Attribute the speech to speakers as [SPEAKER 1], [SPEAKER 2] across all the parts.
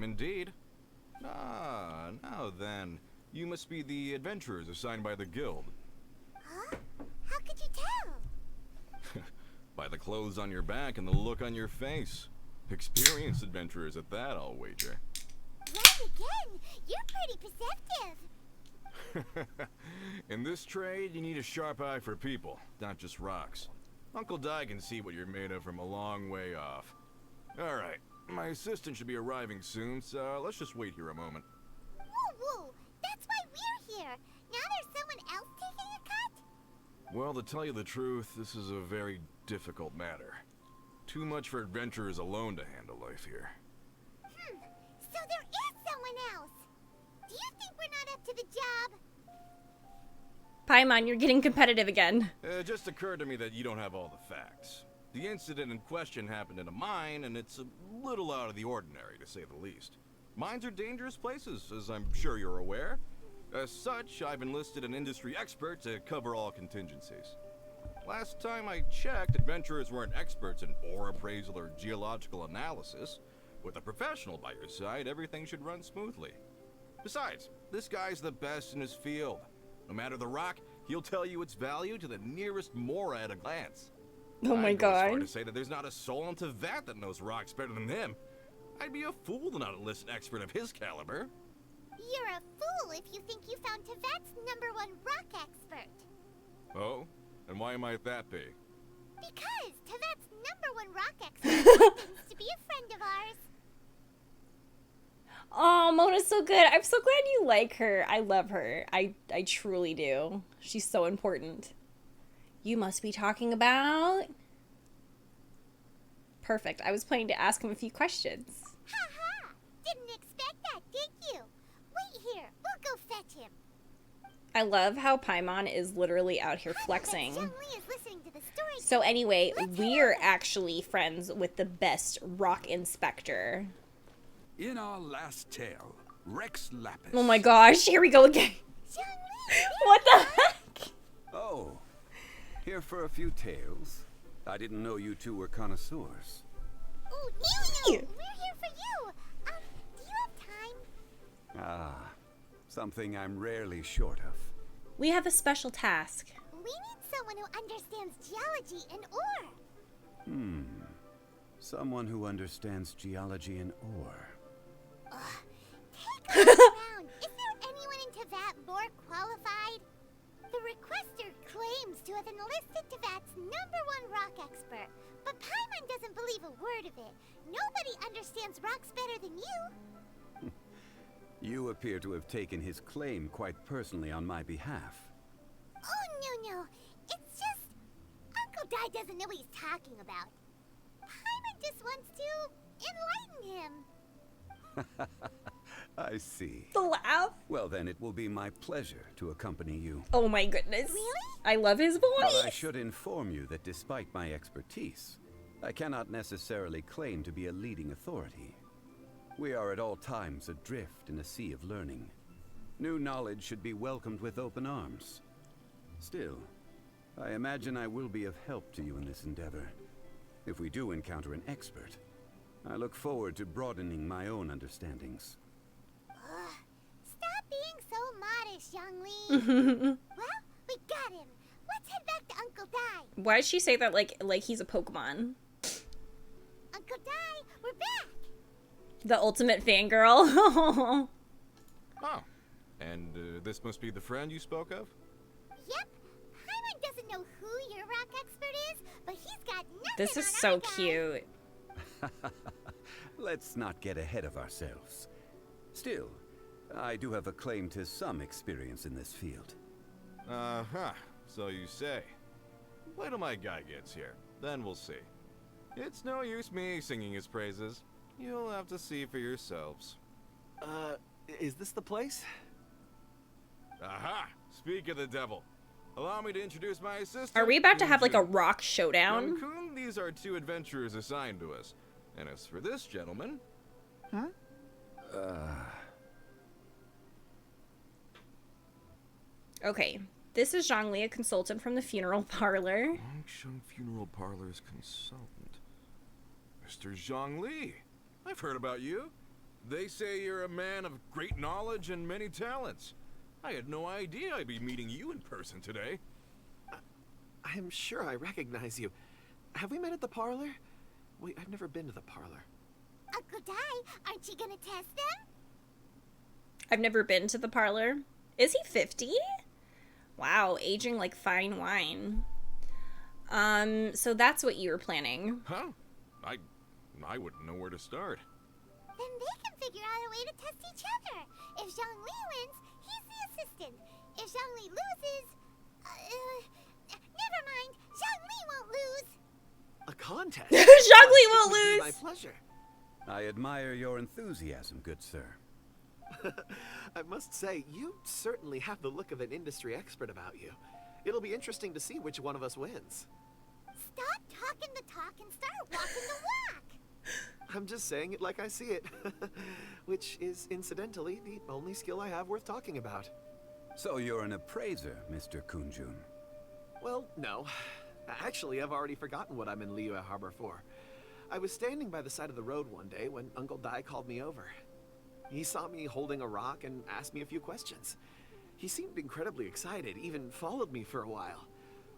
[SPEAKER 1] am indeed. Ah, now then. You must be the adventurers assigned by the guild.
[SPEAKER 2] Huh? How could you tell?
[SPEAKER 1] By the clothes on your back and the look on your face. Experienced adventurers at that, I'll wager.
[SPEAKER 2] Right again! You're pretty perceptive.
[SPEAKER 1] In this trade, you need a sharp eye for people, not just rocks. Uncle Dai can see what you're made of from a long way off. Alright, my assistant should be arriving soon, so let's just wait here a moment.
[SPEAKER 2] Woo-woo! That's why we're here! Now there's someone else taking a cut?
[SPEAKER 1] Well, to tell you the truth, this is a very difficult matter. Too much for adventurers alone to handle life here.
[SPEAKER 2] So there is someone else! Do you think we're not up to the job?
[SPEAKER 3] Paimon, you're getting competitive again.
[SPEAKER 1] It just occurred to me that you don't have all the facts. The incident in question happened in a mine, and it's a little out of the ordinary, to say the least. Mines are dangerous places, as I'm sure you're aware. As such, I've enlisted an industry expert to cover all contingencies. Last time I checked, adventurers weren't experts in ore appraisal or geological analysis. With a professional by your side, everything should run smoothly. Besides, this guy's the best in his field. No matter the rock, he'll tell you its value to the nearest mora at a glance.
[SPEAKER 3] Oh my
[SPEAKER 1] I'd go as far
[SPEAKER 3] god.
[SPEAKER 1] to say that there's not a soul on Teyvat that knows rocks better than him. I'd be a fool to not enlist an expert of his caliber.
[SPEAKER 2] You're a fool if you think you found Teyvat's #1 rock expert.
[SPEAKER 1] Oh? And why might that be?
[SPEAKER 2] Because Teyvat's #1 rock expert happens to be a friend of ours.
[SPEAKER 3] Oh, Mona's so good. I'm so glad you like her. I love her. I truly do. She's so important. You must be talking about... Perfect. I was planning to ask him a few questions.
[SPEAKER 2] Ha! Didn't expect that, did you? Wait here. We'll go fetch him.
[SPEAKER 3] I love how Paimon is literally out here flexing.
[SPEAKER 2] Zhongli is listening to the story.
[SPEAKER 3] So anyway, we're actually friends with the best rock inspector.
[SPEAKER 4] In our last tale, Rex Lapis.
[SPEAKER 3] Oh my gosh, here we go again.
[SPEAKER 2] Zhongli,
[SPEAKER 3] What the heck?
[SPEAKER 4] Oh, here for a few tales. I didn't know you two were connoisseurs.
[SPEAKER 2] oh, no! We're here for you. Do you have time?
[SPEAKER 4] Ah, something I'm rarely short of.
[SPEAKER 3] We have a special task.
[SPEAKER 2] We need someone who understands geology and ore.
[SPEAKER 4] Someone who understands geology and ore.
[SPEAKER 2] Take a look around. Is there anyone in Teyvat more qualified? The requester claims to have enlisted Teyvat's #1 rock expert, but Paimon doesn't believe a word of it. Nobody understands rocks better than you.
[SPEAKER 4] You appear to have taken his claim quite personally on my behalf.
[SPEAKER 2] Oh, no. It's just... Uncle Dai doesn't know what he's talking about. Paimon just wants to enlighten him.
[SPEAKER 4] I see.
[SPEAKER 3] The laugh.
[SPEAKER 4] Well, then it will be my pleasure to accompany you.
[SPEAKER 3] Oh my goodness.
[SPEAKER 2] Really?
[SPEAKER 3] I love his
[SPEAKER 4] But I
[SPEAKER 3] voice.
[SPEAKER 4] should inform you that despite my expertise, I cannot necessarily claim to be a leading authority. We are at all times adrift in a sea of learning. New knowledge should be welcomed with open arms. Still, I imagine I will be of help to you in this endeavor. If we do encounter an expert, I look forward to broadening my own understandings.
[SPEAKER 2] Stop being so modest, Zhongli. Well, we got him. Let's head back to Uncle Dai.
[SPEAKER 3] Why does she say that like he's a Pokemon?
[SPEAKER 2] Uncle Dai, we're back.
[SPEAKER 3] The ultimate fangirl.
[SPEAKER 1] Oh. And this must be the friend you spoke of?
[SPEAKER 2] Yep. Paimon doesn't know who your rock expert is, but he's got nothing
[SPEAKER 3] This is
[SPEAKER 2] on
[SPEAKER 3] so
[SPEAKER 2] our guy.
[SPEAKER 3] cute.
[SPEAKER 4] Let's not get ahead of ourselves. Still, I do have a claim to some experience in this field.
[SPEAKER 1] Uh-huh. So you say. Wait till my guy gets here. Then we'll see. It's no use me singing his praises. You'll have to see for yourselves.
[SPEAKER 5] Is this the place?
[SPEAKER 1] Aha! Speak of the devil. Allow me to introduce my assistant.
[SPEAKER 3] Are we about to
[SPEAKER 1] Kun
[SPEAKER 3] have like a
[SPEAKER 1] Jun.
[SPEAKER 3] rock showdown?
[SPEAKER 1] Kun, these are 2 adventurers assigned to us. And as for this gentleman...
[SPEAKER 5] Huh?
[SPEAKER 3] Okay, this is Zhongli, a consultant from the funeral parlor.
[SPEAKER 1] Longsheng Funeral Parlor's consultant. Mr. Zhongli. I've heard about you. They say you're a man of great knowledge and many talents. I had no idea I'd be meeting you in person today.
[SPEAKER 5] I'm sure I recognize you. Have we met at the parlor? Wait, I've never been to the parlor.
[SPEAKER 2] Uncle Dai, aren't you gonna test them?
[SPEAKER 3] I've never been to the parlor. Is he 50? Wow, aging like fine wine. So that's what you were planning.
[SPEAKER 1] Huh? I wouldn't know where to start.
[SPEAKER 2] Then they can figure out a way to test each other. If Zhongli wins, he's the assistant. If Zhongli loses, never mind. Zhongli won't lose.
[SPEAKER 5] A contest?
[SPEAKER 3] Zhongli
[SPEAKER 5] It
[SPEAKER 3] will
[SPEAKER 5] would be
[SPEAKER 3] lose.
[SPEAKER 5] My pleasure.
[SPEAKER 4] I admire your enthusiasm, good sir.
[SPEAKER 5] I must say, you certainly have the look of an industry expert about you. It'll be interesting to see which one of us wins.
[SPEAKER 2] Stop talking the talk and start walking the walk.
[SPEAKER 5] I'm just saying it like I see it. Which is, incidentally, the only skill I have worth talking about.
[SPEAKER 4] So you're an appraiser, Mr. Kun Jun.
[SPEAKER 5] Well, no. Actually, I've already forgotten what I'm in Liyue Harbor for. I was standing by the side of the road one day when Uncle Dai called me over. He saw me holding a rock and asked me a few questions. He seemed incredibly excited, even followed me for a while.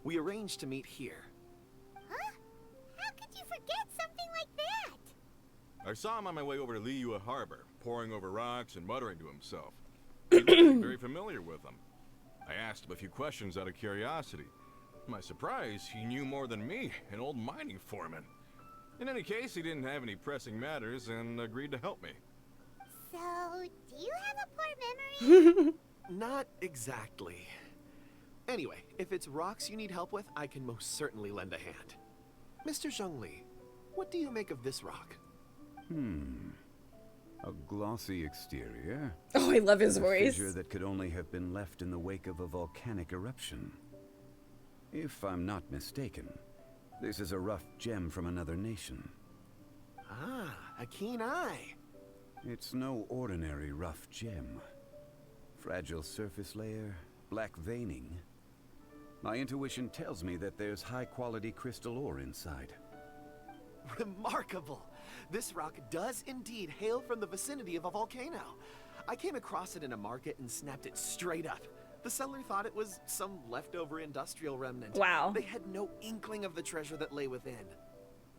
[SPEAKER 5] We arranged to meet here.
[SPEAKER 2] Huh? How could you forget something like that?
[SPEAKER 1] I saw him on my way over to Liyue Harbor, poring over rocks and muttering to himself. He looked very familiar with them. I asked him a few questions out of curiosity. To my surprise, he knew more than me, an old mining foreman. In any case, he didn't have any pressing matters and agreed to help me.
[SPEAKER 2] So, do you have a poor memory?
[SPEAKER 5] Not exactly. Anyway, if it's rocks you need help with, I can most certainly lend a hand. Mr. Zhongli, what do you make of this rock?
[SPEAKER 4] A glossy exterior.
[SPEAKER 3] Oh, I love his
[SPEAKER 4] A
[SPEAKER 3] voice.
[SPEAKER 4] fissure that could only have been left in the wake of a volcanic eruption. If I'm not mistaken, this is a rough gem from another nation.
[SPEAKER 5] Ah, a keen eye.
[SPEAKER 4] It's no ordinary rough gem. Fragile surface layer, black veining. My intuition tells me that there's high-quality crystal ore inside.
[SPEAKER 5] Remarkable! This rock does indeed hail from the vicinity of a volcano. I came across it in a market and snapped it straight up. The seller thought it was some leftover industrial remnant.
[SPEAKER 3] Wow.
[SPEAKER 5] They had no inkling of the treasure that lay within.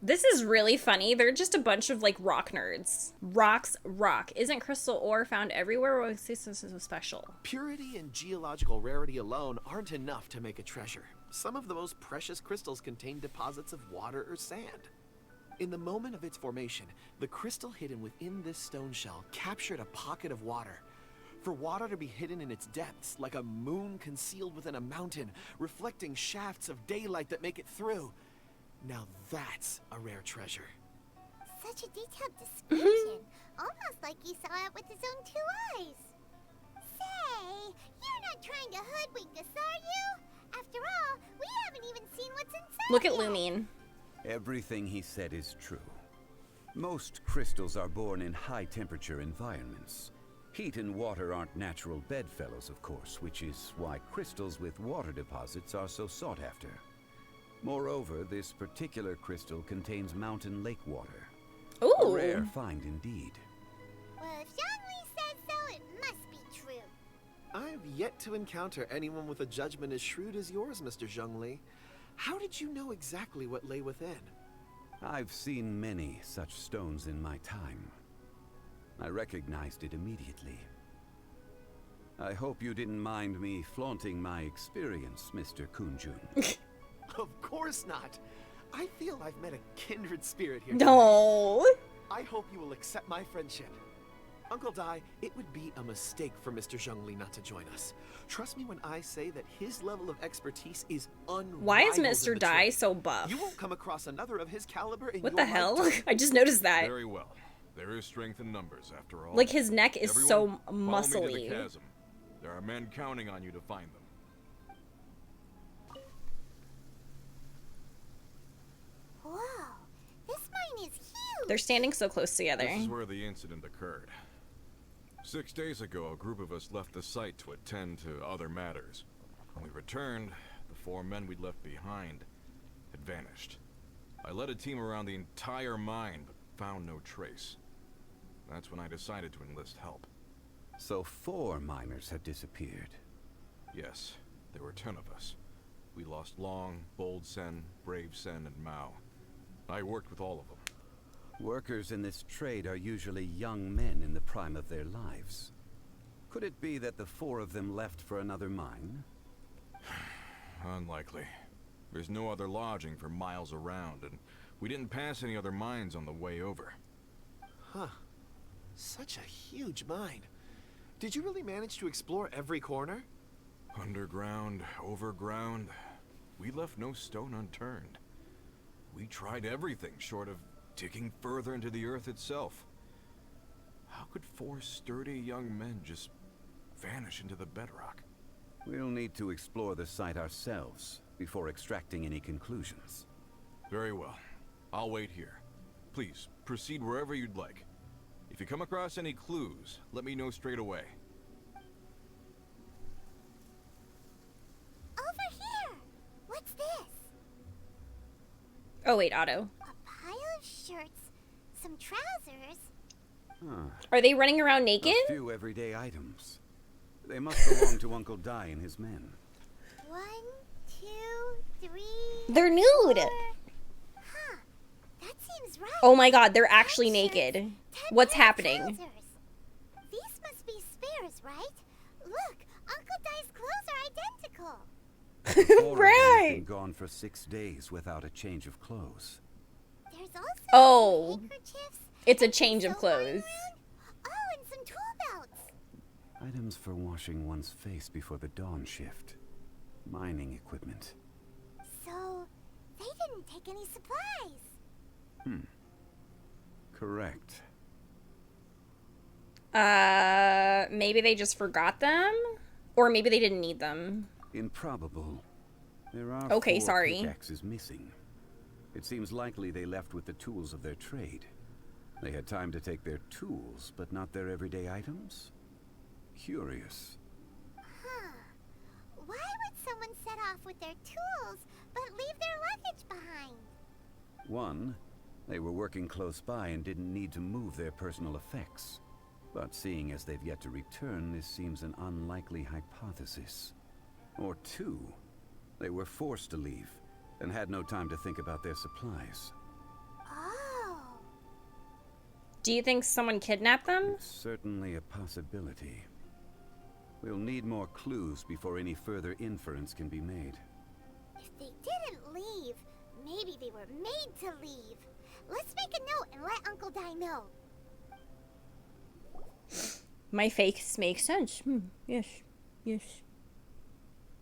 [SPEAKER 3] This is really funny. They're just a bunch of like rock nerds. Rocks rock. Isn't crystal ore found everywhere? What makes this so special?
[SPEAKER 5] Purity and geological rarity alone aren't enough to make a treasure. Some of the most precious crystals contain deposits of water or sand. In the moment of its formation, the crystal hidden within this stone shell captured a pocket of water. For water to be hidden in its depths, like a moon concealed within a mountain, reflecting shafts of daylight that make it through. Now that's a rare treasure.
[SPEAKER 2] Such a detailed description. Almost like he saw it with his own two eyes. Say, you're not trying to hoodwink us, are you? After all, we haven't even seen what's inside.
[SPEAKER 3] Look at
[SPEAKER 2] yet.
[SPEAKER 3] Lumine.
[SPEAKER 4] Everything he said is true. Most crystals are born in high-temperature environments. Heat and water aren't natural bedfellows, of course, which is why crystals with water deposits are so sought after. Moreover, this particular crystal contains mountain lake water. A
[SPEAKER 3] Ooh.
[SPEAKER 4] rare find indeed.
[SPEAKER 2] Well, if Zhongli says so, it must be true.
[SPEAKER 5] I've yet to encounter anyone with a judgment as shrewd as yours, Mr. Zhongli. How did you know exactly what lay within?
[SPEAKER 4] I've seen many such stones in my time. I recognized it immediately. I hope you didn't mind me flaunting my experience, Mr. Kun Jun.
[SPEAKER 5] Of course not. I feel I've met a kindred spirit here.
[SPEAKER 3] No.
[SPEAKER 5] I hope you will accept my friendship. Uncle Dai, it would be a mistake for Mr. Zhongli not to join us. Trust me when I say that his level of expertise is unrivaled.
[SPEAKER 3] Why is
[SPEAKER 5] in
[SPEAKER 3] Mr.
[SPEAKER 5] the
[SPEAKER 3] Dai
[SPEAKER 5] trade.
[SPEAKER 3] so buff?
[SPEAKER 5] You won't come across another of his caliber in
[SPEAKER 3] What
[SPEAKER 5] your
[SPEAKER 3] the hell?
[SPEAKER 5] lifetime.
[SPEAKER 3] I just noticed that.
[SPEAKER 1] Very well. There is strength in numbers, after all.
[SPEAKER 3] Like his neck is
[SPEAKER 1] Everyone,
[SPEAKER 3] so
[SPEAKER 1] follow me to the
[SPEAKER 3] muscly.
[SPEAKER 1] chasm. There are men counting on you to find them.
[SPEAKER 2] Whoa, this mine is huge.
[SPEAKER 3] They're standing so close together.
[SPEAKER 1] This is where the incident occurred. 6 days ago, a group of us left the site to attend to other matters. When we returned, the 4 men we'd left behind had vanished. I led a team around the entire mine, but found no trace. That's when I decided to enlist help.
[SPEAKER 4] So 4 miners had disappeared.
[SPEAKER 1] Yes, there were 10 of us. We lost Long, Bold Sen, Brave Sen, and Mao. I worked with all of them.
[SPEAKER 4] Workers in this trade are usually young men in the prime of their lives. Could it be that the 4 of them left for another mine?
[SPEAKER 1] Unlikely. There's no other lodging for miles around, and we didn't pass any other mines on the way over.
[SPEAKER 5] Huh. Such a huge mine. Did you really manage to explore every corner?
[SPEAKER 1] Underground, overground, we left no stone unturned. We tried everything short of digging further into the earth itself. How could 4 sturdy young men just vanish into the bedrock?
[SPEAKER 4] We'll need to explore the site ourselves before extracting any conclusions.
[SPEAKER 1] Very well. I'll wait here. Please, proceed wherever you'd like. If you come across any clues, let me know straight away.
[SPEAKER 2] Over here! What's this?
[SPEAKER 3] Oh wait, Otto.
[SPEAKER 2] A pile of shirts, some trousers.
[SPEAKER 3] Are they running around naked?
[SPEAKER 4] A few everyday items. They must belong to Uncle Dai and his men.
[SPEAKER 2] 1, 2, 3.
[SPEAKER 3] They're nude.
[SPEAKER 2] 4. Huh. That seems right.
[SPEAKER 3] Oh my god, they're actually
[SPEAKER 2] 10
[SPEAKER 3] naked.
[SPEAKER 2] shirts, 10
[SPEAKER 3] What's
[SPEAKER 2] pairs of
[SPEAKER 3] happening?
[SPEAKER 2] trousers. These must be spares, right? Look, Uncle Dai's clothes are identical.
[SPEAKER 4] 4 of them have
[SPEAKER 3] Right.
[SPEAKER 4] been gone for 6 days without a change of clothes.
[SPEAKER 2] There's also
[SPEAKER 3] Oh.
[SPEAKER 2] some handkerchiefs.
[SPEAKER 3] It's a
[SPEAKER 2] and
[SPEAKER 3] change of
[SPEAKER 2] silk lying
[SPEAKER 3] clothes.
[SPEAKER 2] around. Oh, and some tool belts.
[SPEAKER 4] Items for washing one's face before the dawn shift. Mining equipment.
[SPEAKER 2] So, they didn't take any supplies.
[SPEAKER 4] Correct.
[SPEAKER 3] Maybe they just forgot them? Or maybe they didn't need them.
[SPEAKER 4] Improbable. There are
[SPEAKER 3] Okay,
[SPEAKER 4] 4
[SPEAKER 3] sorry.
[SPEAKER 4] pickaxes missing. It seems likely they left with the tools of their trade. They had time to take their tools, but not their everyday items? Curious.
[SPEAKER 2] Huh. Why would someone set off with their tools, but leave their luggage behind?
[SPEAKER 4] 1, they were working close by and didn't need to move their personal effects. But seeing as they've yet to return, this seems an unlikely hypothesis. Or 2, they were forced to leave and had no time to think about their supplies.
[SPEAKER 2] Oh.
[SPEAKER 3] Do you think someone kidnapped them?
[SPEAKER 4] It's certainly a possibility. We'll need more clues before any further inference can be made.
[SPEAKER 2] If they didn't leave, maybe they were made to leave. Let's make a note and let Uncle Dai know.
[SPEAKER 3] My face makes sense. Yes. Yes.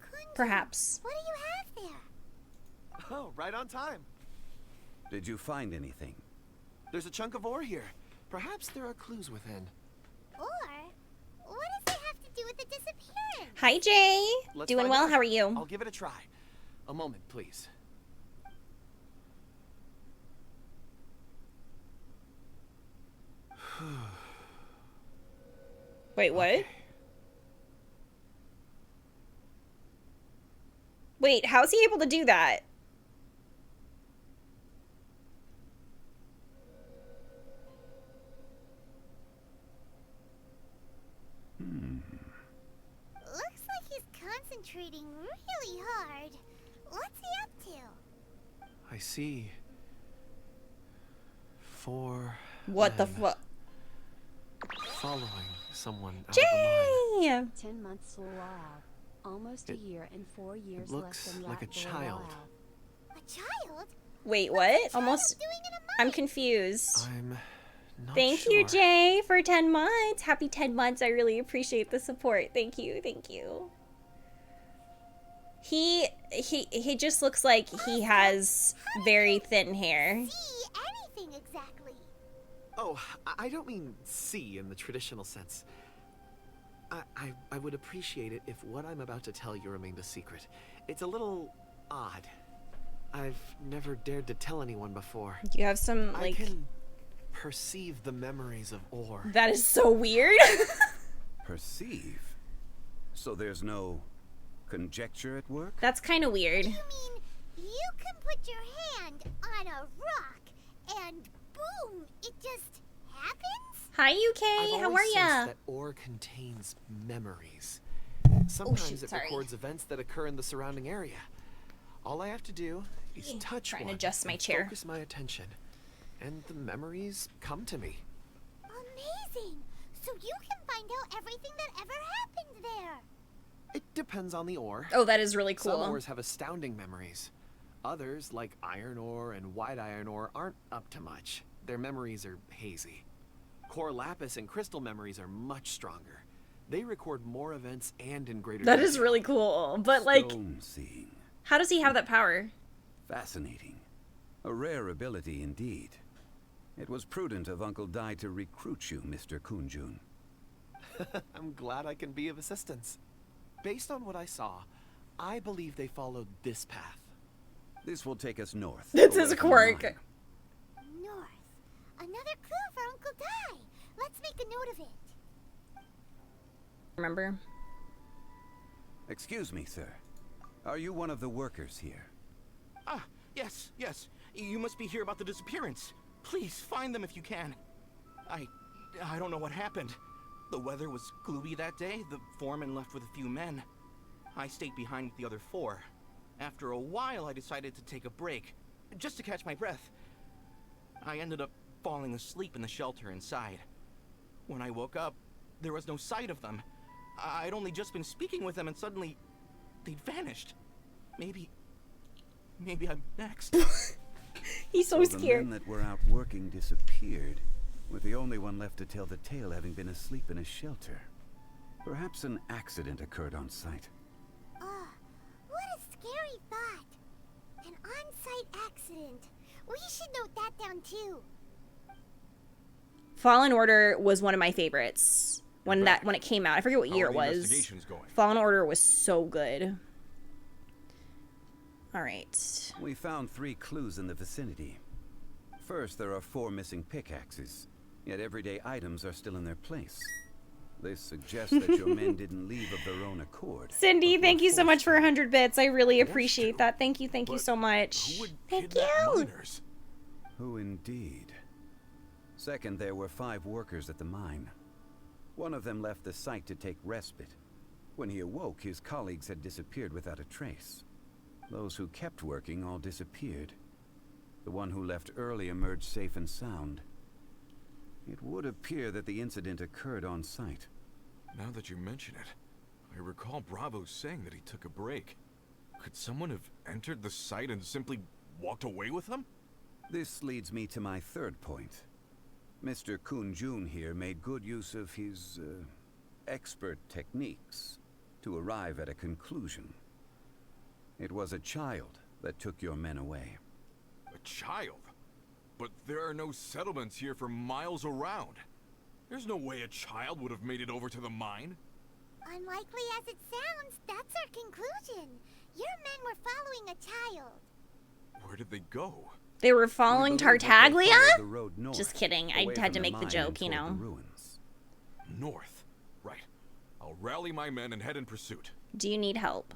[SPEAKER 2] Kun Jun,
[SPEAKER 3] Perhaps.
[SPEAKER 2] what do you have there?
[SPEAKER 5] Oh, right on time.
[SPEAKER 4] Did you find anything?
[SPEAKER 5] There's a chunk of ore here. Perhaps there are clues within.
[SPEAKER 2] Or, what does it have to do with the disappearance?
[SPEAKER 3] Hi, Jay.
[SPEAKER 5] Let's
[SPEAKER 3] Doing
[SPEAKER 5] find
[SPEAKER 3] well.
[SPEAKER 5] out.
[SPEAKER 3] How are you?
[SPEAKER 5] I'll give it a try. A moment, please.
[SPEAKER 3] Wait, what? Wait, how's he able to do that?
[SPEAKER 2] Looks like he's concentrating really hard. What's he up to?
[SPEAKER 5] I see. 4
[SPEAKER 3] What the
[SPEAKER 5] men
[SPEAKER 3] fuck?
[SPEAKER 5] following someone out of the mine.
[SPEAKER 3] Jay!
[SPEAKER 6] 10 months for Laurel. Almost a
[SPEAKER 5] It
[SPEAKER 6] year and 4 years
[SPEAKER 5] looks
[SPEAKER 6] left than
[SPEAKER 5] like a
[SPEAKER 6] left for
[SPEAKER 5] child.
[SPEAKER 6] Laurel.
[SPEAKER 2] A child?
[SPEAKER 3] Wait,
[SPEAKER 2] What's a
[SPEAKER 3] what?
[SPEAKER 2] child
[SPEAKER 3] Almost.
[SPEAKER 2] doing in a
[SPEAKER 3] I'm
[SPEAKER 2] mine?
[SPEAKER 3] confused.
[SPEAKER 5] I'm not
[SPEAKER 3] Thank
[SPEAKER 5] sure.
[SPEAKER 3] you, Jay, for 10 months. Happy 10 months. I really appreciate the support. Thank you. Thank you. He just looks like he has very thin hair.
[SPEAKER 2] See anything exactly.
[SPEAKER 5] Oh, I don't mean see in the traditional sense. I would appreciate it if what I'm about to tell you remained a secret. It's a little odd. I've never dared to tell anyone before.
[SPEAKER 3] You have some,
[SPEAKER 5] I
[SPEAKER 3] like...
[SPEAKER 5] can perceive the memories of ore.
[SPEAKER 3] That is so weird.
[SPEAKER 4] Perceive? So there's no conjecture at work?
[SPEAKER 3] That's kind of weird.
[SPEAKER 2] You mean you can put your hand on a rock and boom, it just happens?
[SPEAKER 3] Hi, UK.
[SPEAKER 5] I've
[SPEAKER 3] How
[SPEAKER 5] always
[SPEAKER 3] are
[SPEAKER 5] sensed
[SPEAKER 3] ya?
[SPEAKER 5] that ore contains memories. Sometimes it
[SPEAKER 3] sorry.
[SPEAKER 5] records events that occur in the surrounding area. All I have to do is touch
[SPEAKER 3] Trying to
[SPEAKER 5] one
[SPEAKER 3] adjust my
[SPEAKER 5] and
[SPEAKER 3] chair.
[SPEAKER 5] focus my attention, and the memories come to me.
[SPEAKER 2] Amazing! So you can find out everything that ever happened there.
[SPEAKER 5] It depends on the ore.
[SPEAKER 3] Oh, that is really cool.
[SPEAKER 5] Some ores have astounding memories. Others, like iron ore and white iron ore, aren't up to much. Their memories are hazy. Core lapis and crystal memories are much stronger. They record more events and in greater
[SPEAKER 3] That is
[SPEAKER 5] detail.
[SPEAKER 3] really cool. But, like,
[SPEAKER 4] Stone seeing.
[SPEAKER 3] how does he have that power?
[SPEAKER 4] Fascinating. A rare ability indeed. It was prudent of Uncle Dai to recruit you, Mr. Kun Jun.
[SPEAKER 5] I'm glad I can be of assistance. Based on what I saw, I believe they followed this path.
[SPEAKER 4] This will take us north.
[SPEAKER 3] That's
[SPEAKER 4] away
[SPEAKER 3] his
[SPEAKER 4] from the
[SPEAKER 3] quirk.
[SPEAKER 4] mine.
[SPEAKER 2] North. Another clue for Uncle Dai. Let's make a note of it.
[SPEAKER 3] Remember?
[SPEAKER 4] Excuse me, sir. Are you one of the workers here?
[SPEAKER 1] Ah, yes, yes. You must be here about the disappearance. Please, find them if you can. I don't know what happened. The weather was gloomy that day. The foreman left with a few men. I stayed behind with the other 4. After a while, I decided to take a break, just to catch my breath. I ended up falling asleep in the shelter inside. When I woke up, there was no sight of them. I'd only just been speaking with them and suddenly they'd vanished. Maybe I'm next.
[SPEAKER 3] He's so
[SPEAKER 4] The
[SPEAKER 3] scared.
[SPEAKER 4] men that were out working disappeared, with the only one left to tell the tale having been asleep in a shelter. Perhaps an accident occurred on site.
[SPEAKER 2] What a scary thought. An on-site accident. We should note that down too.
[SPEAKER 3] Fallen Order was one of my favorites when
[SPEAKER 1] back.
[SPEAKER 3] it came out. I forget what
[SPEAKER 1] How
[SPEAKER 3] year
[SPEAKER 1] are
[SPEAKER 3] it
[SPEAKER 1] the
[SPEAKER 3] was.
[SPEAKER 1] investigations going?
[SPEAKER 3] Fallen Order was so good. All right.
[SPEAKER 4] We found 3 clues in the vicinity. First, there are 4 missing pickaxes, yet everyday items are still in their place. This suggests that your men didn't leave of their own accord.
[SPEAKER 3] Cindy,
[SPEAKER 4] but
[SPEAKER 3] thank
[SPEAKER 4] were
[SPEAKER 3] you so much
[SPEAKER 4] forced
[SPEAKER 3] for
[SPEAKER 4] to.
[SPEAKER 3] 100 bits. I really
[SPEAKER 1] Forced
[SPEAKER 3] appreciate
[SPEAKER 1] to?
[SPEAKER 3] that. Thank you
[SPEAKER 1] But
[SPEAKER 3] so much.
[SPEAKER 1] Who would
[SPEAKER 3] Thank
[SPEAKER 1] kidnap
[SPEAKER 3] you.
[SPEAKER 1] miners?
[SPEAKER 4] Who indeed? Second, there were 5 workers at the mine. One of them left the site to take respite. When he awoke, his colleagues had disappeared without a trace. Those who kept working all disappeared. The one who left early emerged safe and sound. It would appear that the incident occurred on site.
[SPEAKER 1] Now that you mention it, I recall Bravo saying that he took a break. Could someone have entered the site and simply walked away with them?
[SPEAKER 4] This leads me to my third point. Mr. Kun Jun here made good use of his expert techniques to arrive at a conclusion. It was a child that took your men away.
[SPEAKER 1] A child? But there are no settlements here for miles around. There's no way a child would have made it over to the mine.
[SPEAKER 2] Unlikely as it sounds, that's our conclusion. Your men were following a child.
[SPEAKER 1] Where did they go?
[SPEAKER 3] They were following
[SPEAKER 4] We believe that they
[SPEAKER 3] Tartaglia?
[SPEAKER 4] followed the road north,
[SPEAKER 3] Just kidding. I
[SPEAKER 4] away
[SPEAKER 3] had
[SPEAKER 4] from
[SPEAKER 3] to make the
[SPEAKER 4] mine
[SPEAKER 3] joke, you
[SPEAKER 4] and toward
[SPEAKER 3] know.
[SPEAKER 4] the ruins.
[SPEAKER 1] North. Right. I'll rally my men and head in pursuit.
[SPEAKER 3] Do you need help?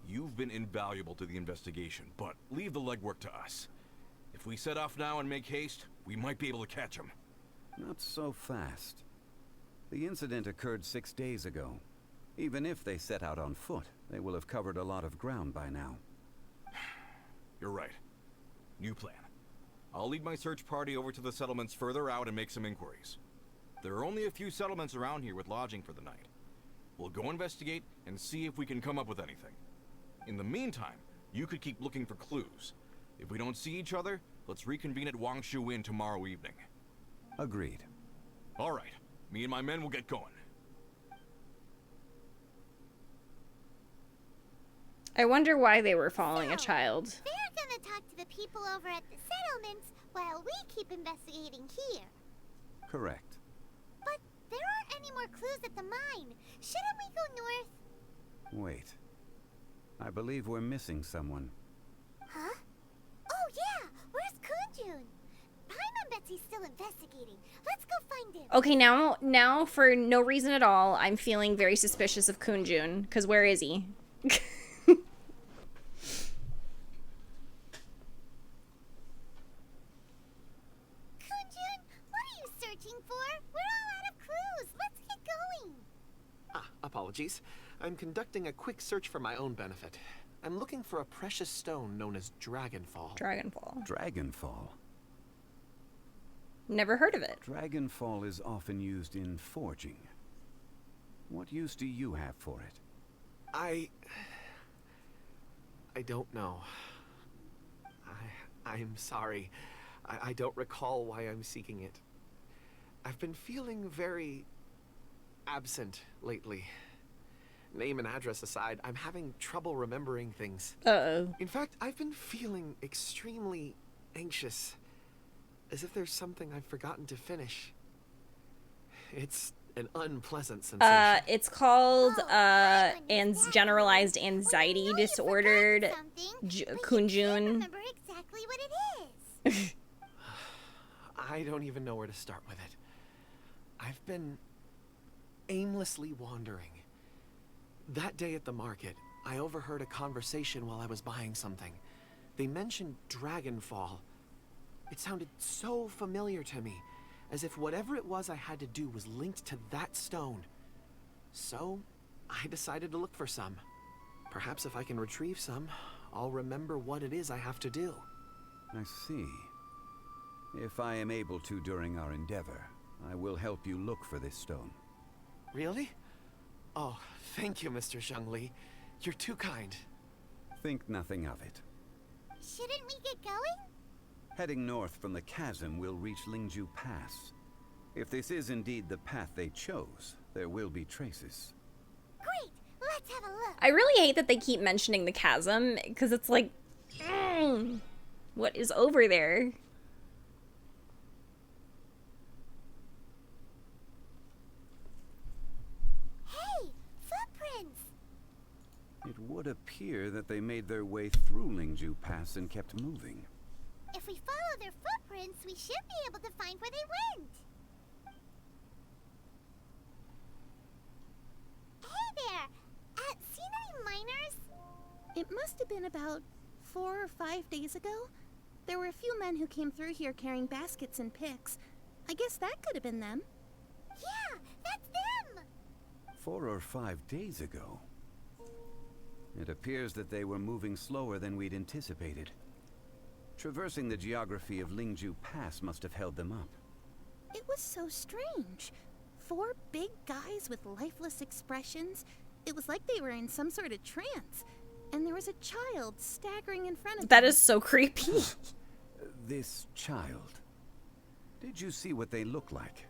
[SPEAKER 1] You've been invaluable to the investigation, but leave the legwork to us. If we set off now and make haste, we might be able to catch them.
[SPEAKER 4] Not so fast. The incident occurred 6 days ago. Even if they set out on foot, they will have covered a lot of ground by now.
[SPEAKER 1] You're right. New plan. I'll lead my search party over to the settlements further out and make some inquiries. There are only a few settlements around here with lodging for the night. We'll go investigate and see if we can come up with anything. In the meantime, you could keep looking for clues. If we don't see each other, let's reconvene at Wangshu Inn tomorrow evening.
[SPEAKER 4] Agreed.
[SPEAKER 1] All right. Me and my men will get going.
[SPEAKER 3] I wonder why they were following a child.
[SPEAKER 2] They're gonna talk to the people over at the settlements while we keep investigating here.
[SPEAKER 4] Correct.
[SPEAKER 2] But there aren't any more clues at the mine. Shouldn't we go north?
[SPEAKER 4] Wait. I believe we're missing someone.
[SPEAKER 2] Huh? Oh yeah! Where's Kun Jun? Paimon and Betsy's still investigating. Let's go find him.
[SPEAKER 3] Okay, now for no reason at all, I'm feeling very suspicious of Kun Jun. Because where is he?
[SPEAKER 2] Kun Jun, what are you searching for? We're
[SPEAKER 5] apologies. I'm conducting a quick search for my own benefit. I'm looking for a precious stone known as Dragonfall.
[SPEAKER 3] Dragonfall.
[SPEAKER 4] Dragonfall.
[SPEAKER 3] Never heard of it.
[SPEAKER 4] Dragonfall is often used in forging. What use do you have for it?
[SPEAKER 5] I don't know. I'm sorry. I don't recall why I'm seeking it. I've been feeling very absent lately. Name and address aside, I'm having trouble remembering things.
[SPEAKER 3] Uh-oh.
[SPEAKER 5] In fact, I've been feeling extremely anxious. As if there's something I've forgotten to finish. It's an unpleasant sensation.
[SPEAKER 3] It's called,
[SPEAKER 2] Oh,
[SPEAKER 3] generalized anxiety
[SPEAKER 2] Well, you know you've
[SPEAKER 3] disordered
[SPEAKER 2] forgotten something, but you
[SPEAKER 3] Kun
[SPEAKER 2] can't
[SPEAKER 3] Jun.
[SPEAKER 2] remember exactly what it is.
[SPEAKER 5] I don't even know where to start with it. I've been aimlessly wandering. That day at the market, I overheard a conversation while I was buying something. They mentioned Dragonfall. It sounded so familiar to me, as if whatever it was I had to do was linked to that stone. So, I decided to look for some. Perhaps if I can retrieve some, I'll remember what it is I have to do.
[SPEAKER 4] I see. If I am able to during our endeavor, I will help you look for this stone.
[SPEAKER 5] Really? Oh, thank you, Mr. Zhongli. You're too kind.
[SPEAKER 4] Think nothing of it.
[SPEAKER 2] Shouldn't we get going?
[SPEAKER 4] Heading north from the chasm, we'll reach Lingju Pass. If this is indeed the path they chose, there will be traces.
[SPEAKER 2] Great, let's have a look.
[SPEAKER 3] I really hate that they keep mentioning the chasm, because it's like, what is over there?
[SPEAKER 2] Hey, footprints.
[SPEAKER 4] It would appear that they made their way through Lingju Pass and kept moving.
[SPEAKER 2] If we follow their footprints, we should be able to find where they went. Hey there! Seen any miners?
[SPEAKER 7] It must have been about 4 or 5 days ago. There were a few men who came through here carrying baskets and picks. I guess that could have been them.
[SPEAKER 2] Yeah, that's them!
[SPEAKER 4] 4 or 5 days ago. It appears that they were moving slower than we'd anticipated. Traversing the geography of Lingju Pass must have held them up.
[SPEAKER 7] It was so strange. 4 big guys with lifeless expressions. It was like they were in some sort of trance. And there was a child staggering in front of
[SPEAKER 3] That
[SPEAKER 7] them.
[SPEAKER 3] is so creepy.
[SPEAKER 4] This child. Did you see what they look like?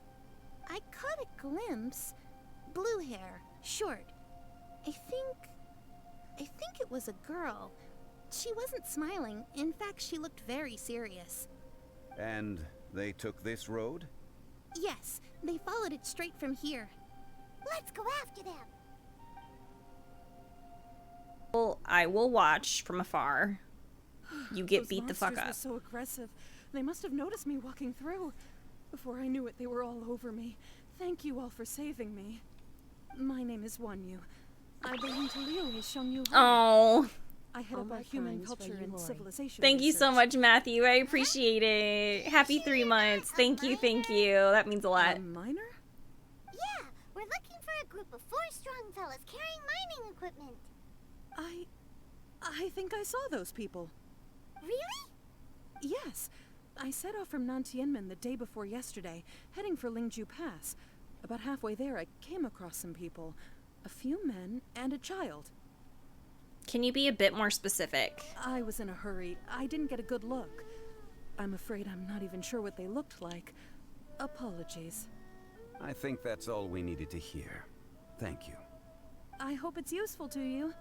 [SPEAKER 7] I caught a glimpse. Blue hair, short. I think it was a girl. She wasn't smiling. In fact, she looked very serious.
[SPEAKER 4] And they took this road?
[SPEAKER 7] Yes, they followed it straight from here.
[SPEAKER 2] Let's go after them.
[SPEAKER 3] Well, I will watch from afar. You get
[SPEAKER 8] Those
[SPEAKER 3] beat the fuck
[SPEAKER 8] monsters
[SPEAKER 3] up.
[SPEAKER 8] were so aggressive. They must have noticed me walking through. Before I knew it, they were all over me. Thank you all for saving me. My name is Wanyu. I belong to Lorie Shengyu.
[SPEAKER 3] Oh,
[SPEAKER 8] I head
[SPEAKER 6] All
[SPEAKER 8] up
[SPEAKER 6] my
[SPEAKER 8] our human
[SPEAKER 6] crimes for
[SPEAKER 8] culture
[SPEAKER 6] you,
[SPEAKER 8] and
[SPEAKER 6] Lorie.
[SPEAKER 8] civilization.
[SPEAKER 3] thank you so
[SPEAKER 8] research.
[SPEAKER 3] much, Matthew. I appreciate it. Happy 3 months. Thank you, thank you. That means a lot.
[SPEAKER 8] A miner?
[SPEAKER 2] Yeah, we're looking for a group of 4 strong fellas carrying mining equipment.
[SPEAKER 8] I think I saw those people.
[SPEAKER 2] Really?
[SPEAKER 8] Yes. I set off from Nantianmen the day before yesterday, heading for Lingju Pass. About halfway there, I came across some people. A few men and a child.
[SPEAKER 3] Can you be a bit more specific?
[SPEAKER 8] I was in a hurry. I didn't get a good look. I'm afraid I'm not even sure what they looked like. Apologies.
[SPEAKER 4] I think that's all we needed to hear. Thank you.
[SPEAKER 8] I hope it's useful to you.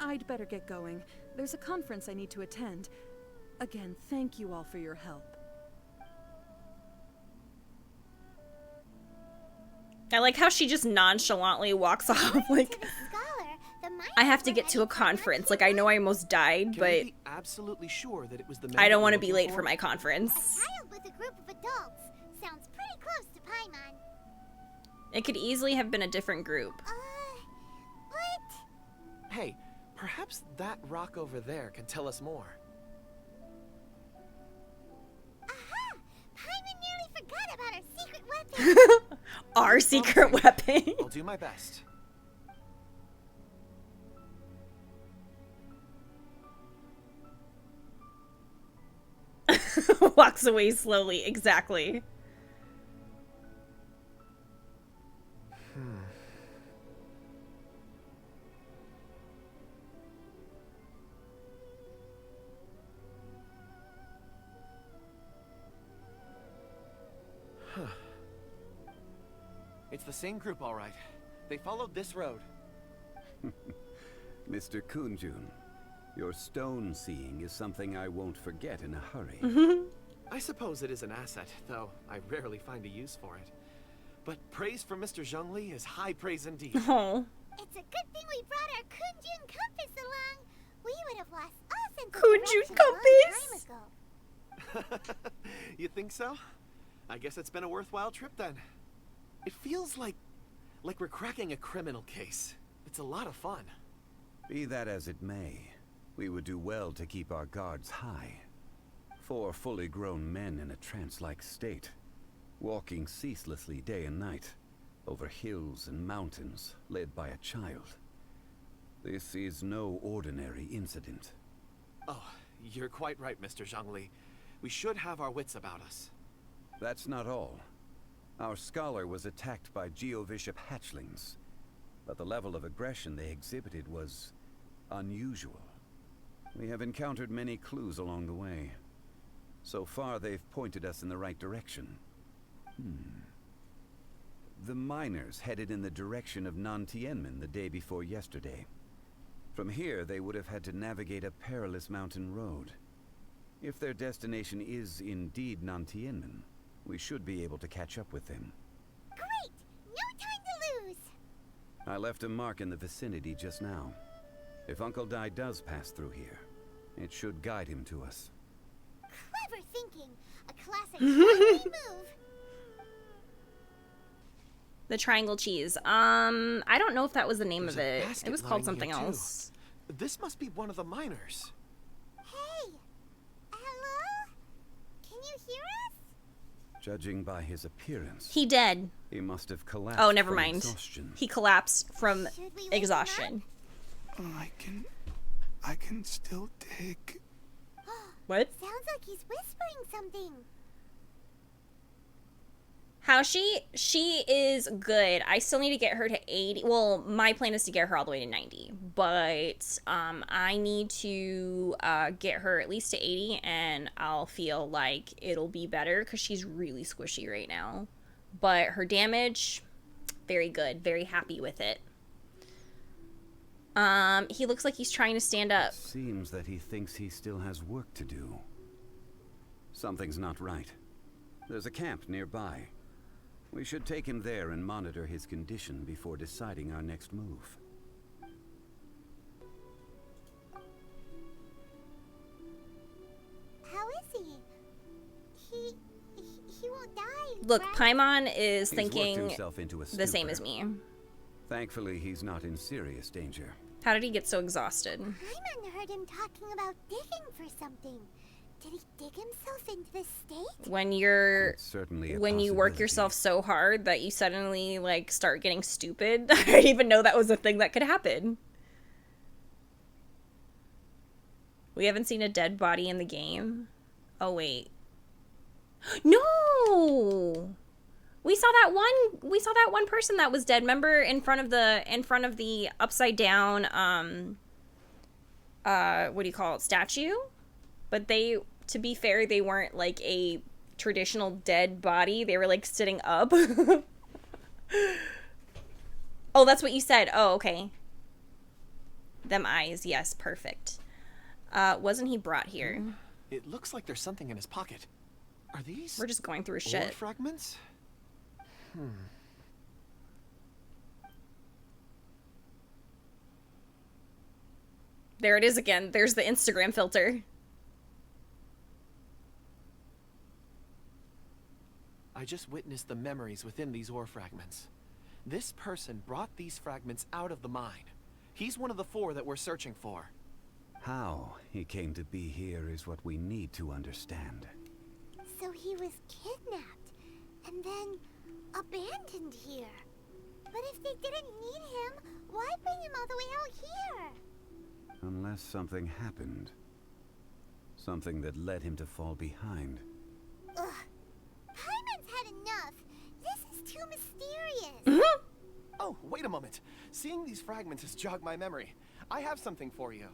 [SPEAKER 8] I'd better get going. There's a conference I need to attend. Again, thank you all for your help.
[SPEAKER 3] I like how she just nonchalantly walks off. Like,
[SPEAKER 2] To the scholar, the miners
[SPEAKER 3] I have to
[SPEAKER 2] were
[SPEAKER 3] get to a
[SPEAKER 2] heading for
[SPEAKER 3] conference.
[SPEAKER 2] Nantian
[SPEAKER 3] Like, I know I almost died,
[SPEAKER 5] Can
[SPEAKER 3] but
[SPEAKER 5] we be absolutely sure that it was the men
[SPEAKER 3] I don't
[SPEAKER 5] that
[SPEAKER 3] want
[SPEAKER 5] we're
[SPEAKER 3] to be
[SPEAKER 5] looking
[SPEAKER 3] late for my conference.
[SPEAKER 2] Child with a group of adults. Sounds pretty close to Paimon.
[SPEAKER 3] It could easily have been a different group.
[SPEAKER 2] What?
[SPEAKER 5] Hey, perhaps that rock over there can tell us more.
[SPEAKER 2] Aha! Paimon nearly forgot about our secret weapon.
[SPEAKER 3] Our secret weapon.
[SPEAKER 5] I'll do my best.
[SPEAKER 3] Walks away slowly, exactly.
[SPEAKER 5] It's the same group, all right. They followed this road.
[SPEAKER 4] Mr. Kun Jun, your stone seeing is something I won't forget in a hurry.
[SPEAKER 5] I suppose it is an asset, though I rarely find a use for it. But praise from Mr. Zhongli is high praise indeed.
[SPEAKER 3] Oh.
[SPEAKER 2] It's a good thing we brought our Kun Jun compass along. We would have lost all sense of
[SPEAKER 3] Kun
[SPEAKER 2] direction
[SPEAKER 3] Jun
[SPEAKER 2] a long
[SPEAKER 3] compass?
[SPEAKER 2] time ago.
[SPEAKER 5] You think so? I guess it's been a worthwhile trip then. It feels like we're cracking a criminal case. It's a lot of fun.
[SPEAKER 4] Be that as it may, we would do well to keep our guards high. 4 fully grown men in a trance-like state, walking ceaselessly day and night, over hills and mountains, led by a child. This is no ordinary incident.
[SPEAKER 5] Oh, you're quite right, Mr. Zhongli. We should have our wits about us.
[SPEAKER 4] That's not all. Our scholar was attacked by Geovishap hatchlings, but the level of aggression they exhibited was unusual. We have encountered many clues along the way. So far, they've pointed us in the right direction. The miners headed in the direction of Nantianmen the day before yesterday. From here, they would have had to navigate a perilous mountain road. If their destination is indeed Nantianmen, we should be able to catch up with them.
[SPEAKER 2] Great! No time to lose!
[SPEAKER 4] I left a mark in the vicinity just now. If Uncle Dai does pass through here, it should guide him to us.
[SPEAKER 2] Clever thinking. A classic Zhongli move.
[SPEAKER 3] The triangle cheese. I don't know if that was the name
[SPEAKER 5] There's
[SPEAKER 3] of
[SPEAKER 5] a
[SPEAKER 3] it.
[SPEAKER 5] basket
[SPEAKER 3] It was
[SPEAKER 5] lying
[SPEAKER 3] called something
[SPEAKER 5] here, too.
[SPEAKER 3] else.
[SPEAKER 5] This must be one of the miners.
[SPEAKER 2] Hey! Hello? Can you hear us?
[SPEAKER 4] Judging by his appearance,
[SPEAKER 3] He dead.
[SPEAKER 4] he must have collapsed
[SPEAKER 3] Oh, never
[SPEAKER 4] from
[SPEAKER 3] mind.
[SPEAKER 4] exhaustion.
[SPEAKER 3] He collapsed from
[SPEAKER 2] Should we wake him
[SPEAKER 3] exhaustion.
[SPEAKER 9] I can still dig.
[SPEAKER 3] What?
[SPEAKER 2] Sounds like he's whispering something.
[SPEAKER 3] How she is good. I still need to get her to 80. Well, my plan is to get her all the way to 90. But I need to get her at least to 80, and I'll feel like it'll be better because she's really squishy right now. But her damage, very good. Very happy with it. He looks like he's trying to stand up.
[SPEAKER 4] Seems that he thinks he still has work to do. Something's not right. There's a camp nearby. We should take him there and monitor his condition before deciding our next move.
[SPEAKER 2] How is he? He won't die.
[SPEAKER 3] Look,
[SPEAKER 2] right?
[SPEAKER 3] Paimon is
[SPEAKER 4] He's worked
[SPEAKER 3] thinking
[SPEAKER 4] himself into a
[SPEAKER 3] the same
[SPEAKER 4] stupor.
[SPEAKER 3] as me.
[SPEAKER 4] Thankfully, he's not in serious danger.
[SPEAKER 3] How did he get so exhausted?
[SPEAKER 2] Paimon heard him talking about digging for something. Did he dig himself into this state?
[SPEAKER 3] When you're
[SPEAKER 4] It's certainly a
[SPEAKER 3] when you work
[SPEAKER 4] possibility.
[SPEAKER 3] yourself so hard that you suddenly like start getting stupid. I didn't even know that was a thing that could happen. We haven't seen a dead body in the game. Oh wait. No. We saw that one person that was dead. Remember in front of the upside down what do you call it? Statue? But they, to be fair, they weren't like a traditional dead body. They were like sitting up. Oh, that's what you said. Oh, okay. Them eyes. Yes, perfect. Wasn't he brought here?
[SPEAKER 5] It looks like there's something in his pocket. Are these
[SPEAKER 3] We're just going through his
[SPEAKER 5] ore
[SPEAKER 3] shit.
[SPEAKER 5] fragments?
[SPEAKER 3] There it is again. There's the Instagram filter.
[SPEAKER 5] I just witnessed the memories within these ore fragments. This person brought these fragments out of the mine. He's one of the 4 that we're searching for.
[SPEAKER 4] How he came to be here is what we need to understand.
[SPEAKER 2] So he was kidnapped and then abandoned here. But if they didn't need him, why bring him all the way out here?
[SPEAKER 4] Unless something happened. Something that led him to fall behind.
[SPEAKER 2] Ugh. Paimon's had enough. This is too mysterious.
[SPEAKER 5] Oh, wait a moment. Seeing these fragments has jogged my memory. I have something for you.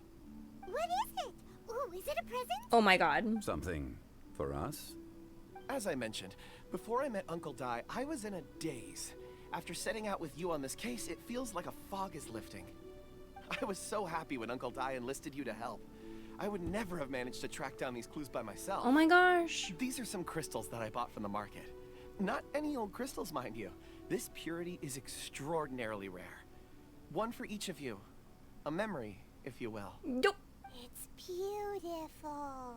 [SPEAKER 2] What is it? Ooh, is it a present?
[SPEAKER 3] Oh my god.
[SPEAKER 4] Something for us?
[SPEAKER 5] As I mentioned, before I met Uncle Dai, I was in a daze. After setting out with you on this case, it feels like a fog is lifting. I was so happy when Uncle Dai enlisted you to help. I would never have managed to track down these clues by myself.
[SPEAKER 3] Oh my gosh.
[SPEAKER 5] These are some crystals that I bought from the market. Not any old crystals, mind you. This purity is extraordinarily rare. One for each of you. A memory, if you will.
[SPEAKER 3] Nope.
[SPEAKER 2] It's beautiful.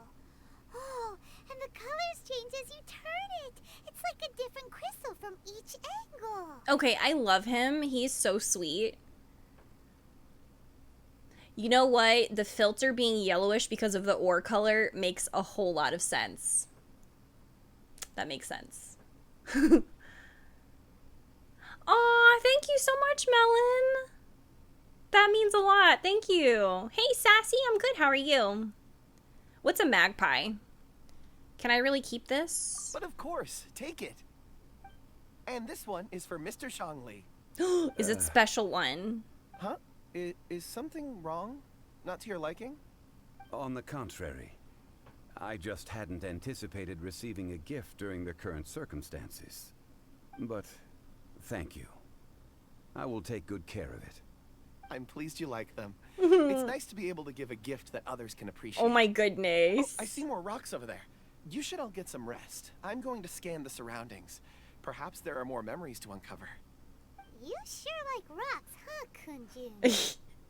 [SPEAKER 2] Oh, and the colors change as you turn it. It's like a different crystal from each angle.
[SPEAKER 3] Okay, I love him. He's so sweet. You know what? The filter being yellowish because of the ore color makes a whole lot of sense. That makes sense. Aw, thank you so much, Melon. That means a lot. Thank you. Hey, Sassy, I'm good. How are you? What's a magpie? Can I really keep this?
[SPEAKER 5] But of course, take it. And this one is for Mr. Zhongli.
[SPEAKER 3] Is it special one?
[SPEAKER 5] Huh? Is something wrong? Not to your liking?
[SPEAKER 4] On the contrary. I just hadn't anticipated receiving a gift during the current circumstances. But thank you. I will take good care of it.
[SPEAKER 5] I'm pleased you like them. It's nice to be able to give a gift that others can appreciate.
[SPEAKER 3] Oh my goodness.
[SPEAKER 5] Oh, I see more rocks over there. You should all get some rest. I'm going to scan the surroundings. Perhaps there are more memories to uncover.
[SPEAKER 2] You sure like rocks, huh, Kun Jun?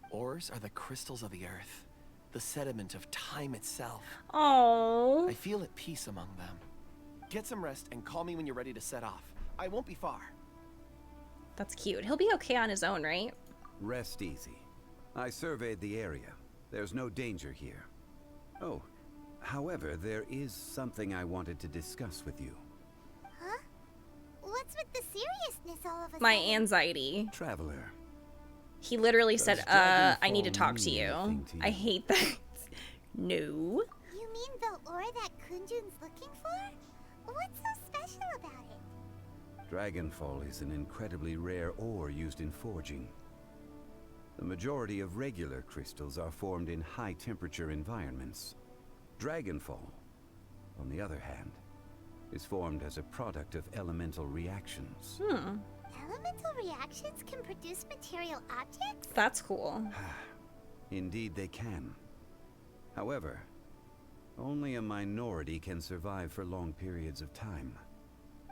[SPEAKER 5] Ores are the crystals of the earth, the sediment of time itself.
[SPEAKER 3] Oh.
[SPEAKER 5] I feel at peace among them. Get some rest and call me when you're ready to set off. I won't be far.
[SPEAKER 3] That's cute. He'll be okay on his own, right?
[SPEAKER 4] Rest easy. I surveyed the area. There's no danger here. Oh, however, there is something I wanted to discuss with you.
[SPEAKER 2] Huh? What's with the seriousness all of a
[SPEAKER 3] My
[SPEAKER 2] sudden?
[SPEAKER 3] anxiety.
[SPEAKER 4] Traveler.
[SPEAKER 3] He literally
[SPEAKER 4] Does
[SPEAKER 3] said, I
[SPEAKER 4] Dragonfall
[SPEAKER 3] need to talk to
[SPEAKER 4] mean
[SPEAKER 3] you.
[SPEAKER 4] anything to
[SPEAKER 3] I
[SPEAKER 4] you?
[SPEAKER 3] hate that. No.
[SPEAKER 2] You mean the ore that Kun Jun's looking for? What's so special about it?
[SPEAKER 4] Dragonfall is an incredibly rare ore used in forging. The majority of regular crystals are formed in high-temperature environments. Dragonfall, on the other hand, is formed as a product of elemental reactions.
[SPEAKER 2] Elemental reactions can produce material objects?
[SPEAKER 3] That's cool.
[SPEAKER 4] Indeed they can. However, only a minority can survive for long periods of time.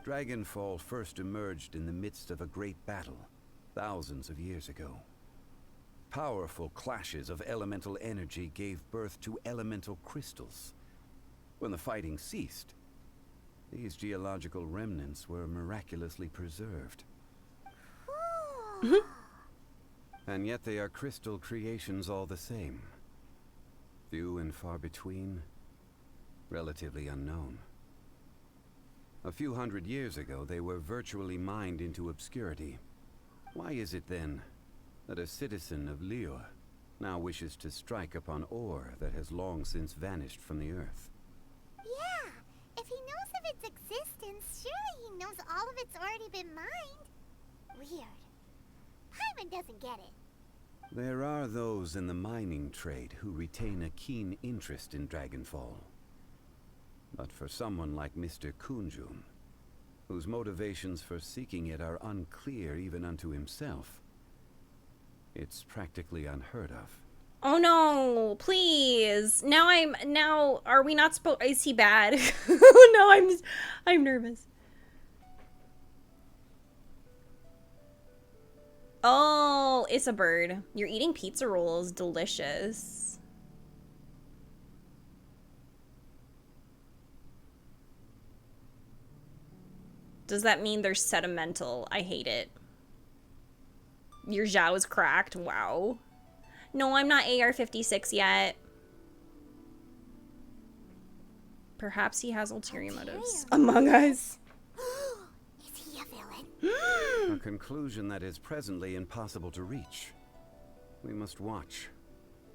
[SPEAKER 4] Dragonfall first emerged in the midst of a great battle, thousands of years ago. Powerful clashes of elemental energy gave birth to elemental crystals. When the fighting ceased, these geological remnants were miraculously preserved.
[SPEAKER 2] Cool.
[SPEAKER 4] And yet they are crystal creations all the same. Few and far between, relatively unknown. A few hundred years ago, they were virtually mined into obscurity. Why is it then that a citizen of Lorie now wishes to strike upon ore that has long since vanished from the earth?
[SPEAKER 2] Yeah, if he knows of its existence, surely he knows all of it's already been mined. Weird. Paimon doesn't get it.
[SPEAKER 4] There are those in the mining trade who retain a keen interest in Dragonfall. But for someone like Mr. Kun Jun, whose motivations for seeking it are unclear even unto himself, it's practically unheard of.
[SPEAKER 3] Oh no, please. Now are we not supposed, is he bad? No, I'm nervous. Oh, it's a bird. You're eating pizza rolls. Delicious. Does that mean they're sedimental? I hate it. Your Zhao is cracked. Wow. No, I'm not AR-56 yet. Perhaps he has ulterior motives. Among Us.
[SPEAKER 2] Is he a villain?
[SPEAKER 4] A conclusion that is presently impossible to reach. We must watch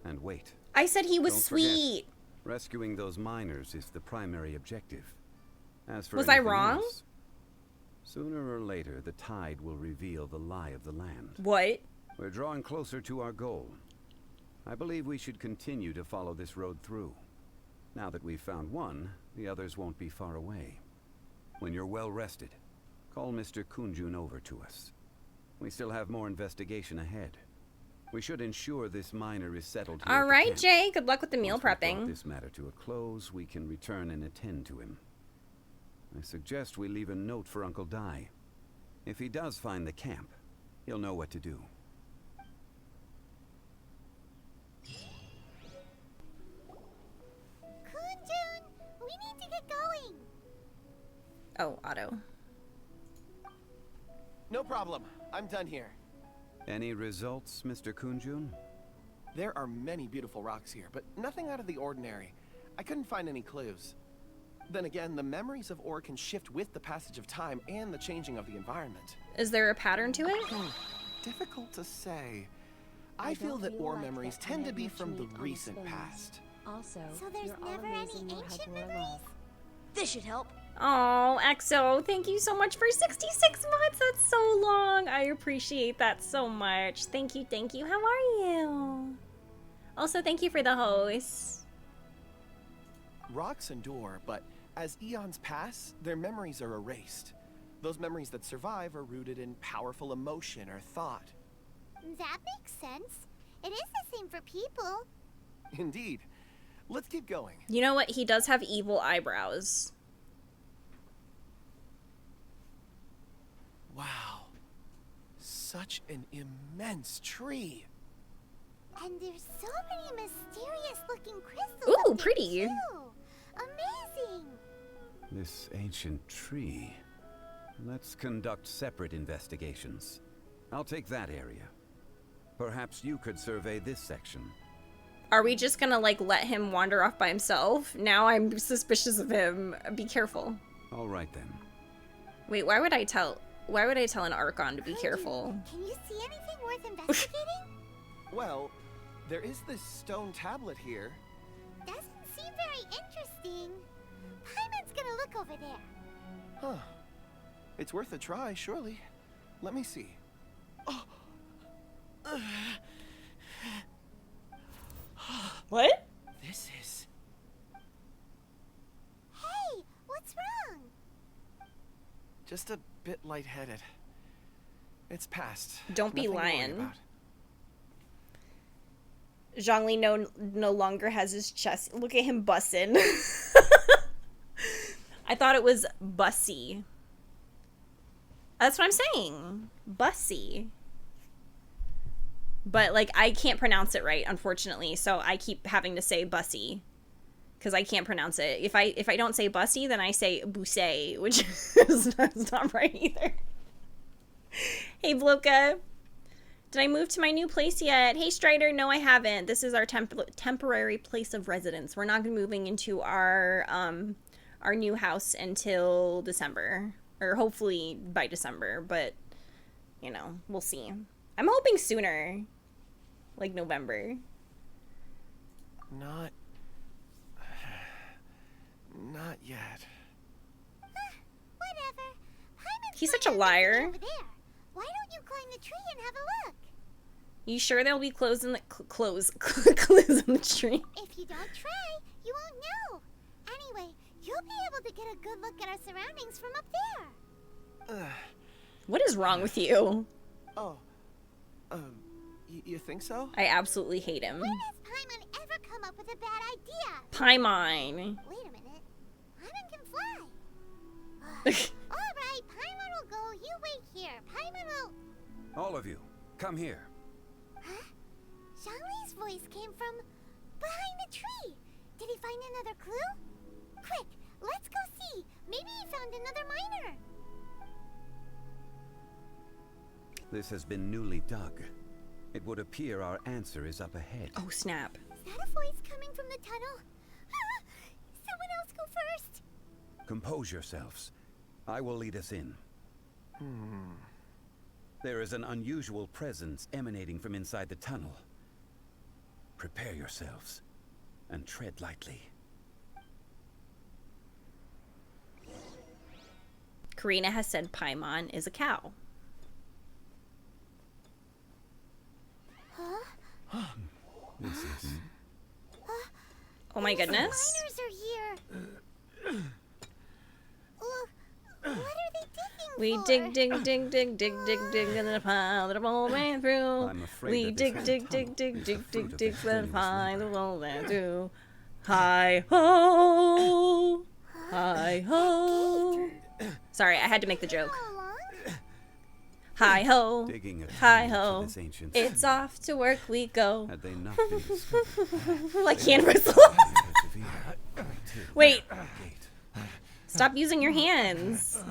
[SPEAKER 4] and wait.
[SPEAKER 3] I said he was
[SPEAKER 4] Don't forget.
[SPEAKER 3] sweet.
[SPEAKER 4] Rescuing those miners is the primary objective. As for
[SPEAKER 3] Was I
[SPEAKER 4] anything
[SPEAKER 3] wrong?
[SPEAKER 4] else, sooner or later, the tide will reveal the lie of the land.
[SPEAKER 3] What?
[SPEAKER 4] We're drawing closer to our goal. I believe we should continue to follow this road through. Now that we've found one, the others won't be far away. When you're well rested, call Mr. Kun Jun over to us. We still have more investigation ahead. We should ensure this miner is settled here.
[SPEAKER 3] All right, Jay. Good luck with the meal
[SPEAKER 4] Once we've brought
[SPEAKER 3] prepping.
[SPEAKER 4] this matter to a close, we can return and attend to him. I suggest we leave a note for Uncle Dai. If he does find the camp, he'll know what to do.
[SPEAKER 2] Kun Jun, we need to get going.
[SPEAKER 3] Oh, Otto.
[SPEAKER 5] No problem. I'm done here.
[SPEAKER 4] Any results, Mr. Kun Jun?
[SPEAKER 5] There are many beautiful rocks here, but nothing out of the ordinary. I couldn't find any clues. Then again, the memories of ore can shift with the passage of time and the changing of the environment.
[SPEAKER 3] Is there a pattern to it?
[SPEAKER 5] Difficult to say. I
[SPEAKER 6] I
[SPEAKER 5] feel
[SPEAKER 6] don't
[SPEAKER 5] that
[SPEAKER 6] feel
[SPEAKER 5] ore
[SPEAKER 6] like
[SPEAKER 5] memories
[SPEAKER 6] that
[SPEAKER 5] tend to
[SPEAKER 6] have
[SPEAKER 5] be
[SPEAKER 6] much
[SPEAKER 5] from the
[SPEAKER 6] meat on the
[SPEAKER 5] recent
[SPEAKER 6] bones.
[SPEAKER 5] past.
[SPEAKER 6] Also,
[SPEAKER 2] So there's
[SPEAKER 6] you're all
[SPEAKER 2] never any
[SPEAKER 6] amazing know how
[SPEAKER 2] ancient
[SPEAKER 6] to wear
[SPEAKER 2] memories?
[SPEAKER 6] love. This should help.
[SPEAKER 3] Oh, EXO, thank you so much for 66 months. That's so long. I appreciate that so much. Thank you, thank you. How are you? Also, thank you for the host.
[SPEAKER 5] Rocks endure, but as eons pass, their memories are erased. Those memories that survive are rooted in powerful emotion or thought.
[SPEAKER 2] That makes sense. It is the same for people.
[SPEAKER 5] Indeed. Let's keep going.
[SPEAKER 3] You know what? He does have evil eyebrows.
[SPEAKER 5] Wow. Such an immense tree.
[SPEAKER 2] And there's so many mysterious looking crystals.
[SPEAKER 3] Ooh,
[SPEAKER 2] up there,
[SPEAKER 3] pretty.
[SPEAKER 2] too. Amazing.
[SPEAKER 4] This ancient tree. Let's conduct separate investigations. I'll take that area. Perhaps you could survey this section.
[SPEAKER 3] Are we just gonna, like, let him wander off by himself? Now I'm suspicious of him. Be careful.
[SPEAKER 4] All right then.
[SPEAKER 3] Wait, why would I tell an Archon to be
[SPEAKER 2] Kun Jun,
[SPEAKER 3] Careful?
[SPEAKER 2] Can you see anything worth investigating?
[SPEAKER 5] Well, there is this stone tablet here.
[SPEAKER 2] Doesn't seem very interesting. Paimon's gonna look over there.
[SPEAKER 5] Huh. It's worth a try, surely. Let me see. Oh.
[SPEAKER 3] What?
[SPEAKER 5] This is...
[SPEAKER 2] Hey, what's wrong?
[SPEAKER 5] just a bit lightheaded. It's past.
[SPEAKER 3] Don't be
[SPEAKER 5] Nothing to worry
[SPEAKER 3] lying.
[SPEAKER 5] about.
[SPEAKER 3] Zhongli no longer has his chest. Look at him bussin'. I thought it was bussy. That's what I'm saying. Bussy. But, like, I can't pronounce it right, unfortunately, so I keep having to say bussy. Because I can't pronounce it. If I don't say bussy, then I say busse, which is not right either. Hey, Bloka. Did I move to my new place yet? Hey, Strider, no, I haven't. This is our temporary place of residence. We're not going to be moving into our new house until December. Or hopefully by December, but, you know, we'll see. I'm hoping sooner. Like November.
[SPEAKER 5] Not yet.
[SPEAKER 2] Whatever. Paimon's
[SPEAKER 3] He's
[SPEAKER 2] going
[SPEAKER 3] such a
[SPEAKER 2] to
[SPEAKER 3] liar.
[SPEAKER 2] over there. Why don't you climb the tree and have a look?
[SPEAKER 3] You sure there'll be clothes in the clues in the tree?
[SPEAKER 2] If you don't try, you won't know. Anyway, you'll be able to get a good look at our surroundings from up there.
[SPEAKER 3] What is wrong with you?
[SPEAKER 5] Oh. You think so?
[SPEAKER 3] I absolutely hate him.
[SPEAKER 2] When has Paimon ever come up with a bad idea?
[SPEAKER 3] Paimon.
[SPEAKER 2] Wait a minute. Paimon can fly. All right, Paimon will go. You wait here. Paimon will...
[SPEAKER 4] All of you, come here.
[SPEAKER 2] Huh? Zhongli's voice came from behind the tree. Did he find another clue? Quick, let's go see. Maybe he found another miner.
[SPEAKER 4] This has been newly dug. It would appear our answer is up ahead.
[SPEAKER 3] Oh, snap.
[SPEAKER 2] Is that a voice coming from the tunnel? Someone else go first.
[SPEAKER 4] Compose yourselves. I will lead us in. There is an unusual presence emanating from inside the tunnel. Prepare yourselves and tread lightly.
[SPEAKER 3] Karina has said Paimon is a cow.
[SPEAKER 4] This is...
[SPEAKER 3] Oh my goodness.
[SPEAKER 2] Miners are here. What are they digging
[SPEAKER 3] We
[SPEAKER 2] for?
[SPEAKER 3] dig in the pile that all ran through.
[SPEAKER 4] I'm afraid
[SPEAKER 3] We
[SPEAKER 4] that this
[SPEAKER 3] dig
[SPEAKER 4] whole
[SPEAKER 3] dig
[SPEAKER 4] tunnel
[SPEAKER 3] dig
[SPEAKER 4] is
[SPEAKER 3] dig
[SPEAKER 4] the fruit
[SPEAKER 3] dig
[SPEAKER 4] of
[SPEAKER 3] dig
[SPEAKER 4] their
[SPEAKER 3] the
[SPEAKER 4] strenuous
[SPEAKER 3] pile
[SPEAKER 4] labor.
[SPEAKER 3] that all ran through. Hi ho, hi ho. Sorry, I had to make the joke.
[SPEAKER 2] How long?
[SPEAKER 3] Hi ho,
[SPEAKER 4] Digging a
[SPEAKER 3] hi
[SPEAKER 4] tunnel
[SPEAKER 3] ho.
[SPEAKER 4] to this ancient
[SPEAKER 3] It's
[SPEAKER 4] city.
[SPEAKER 3] off to work we go.
[SPEAKER 4] Had they not been discovered,
[SPEAKER 3] Like hand whistle.
[SPEAKER 4] persevere.
[SPEAKER 3] Wait,
[SPEAKER 4] Gate.
[SPEAKER 3] stop using your hands.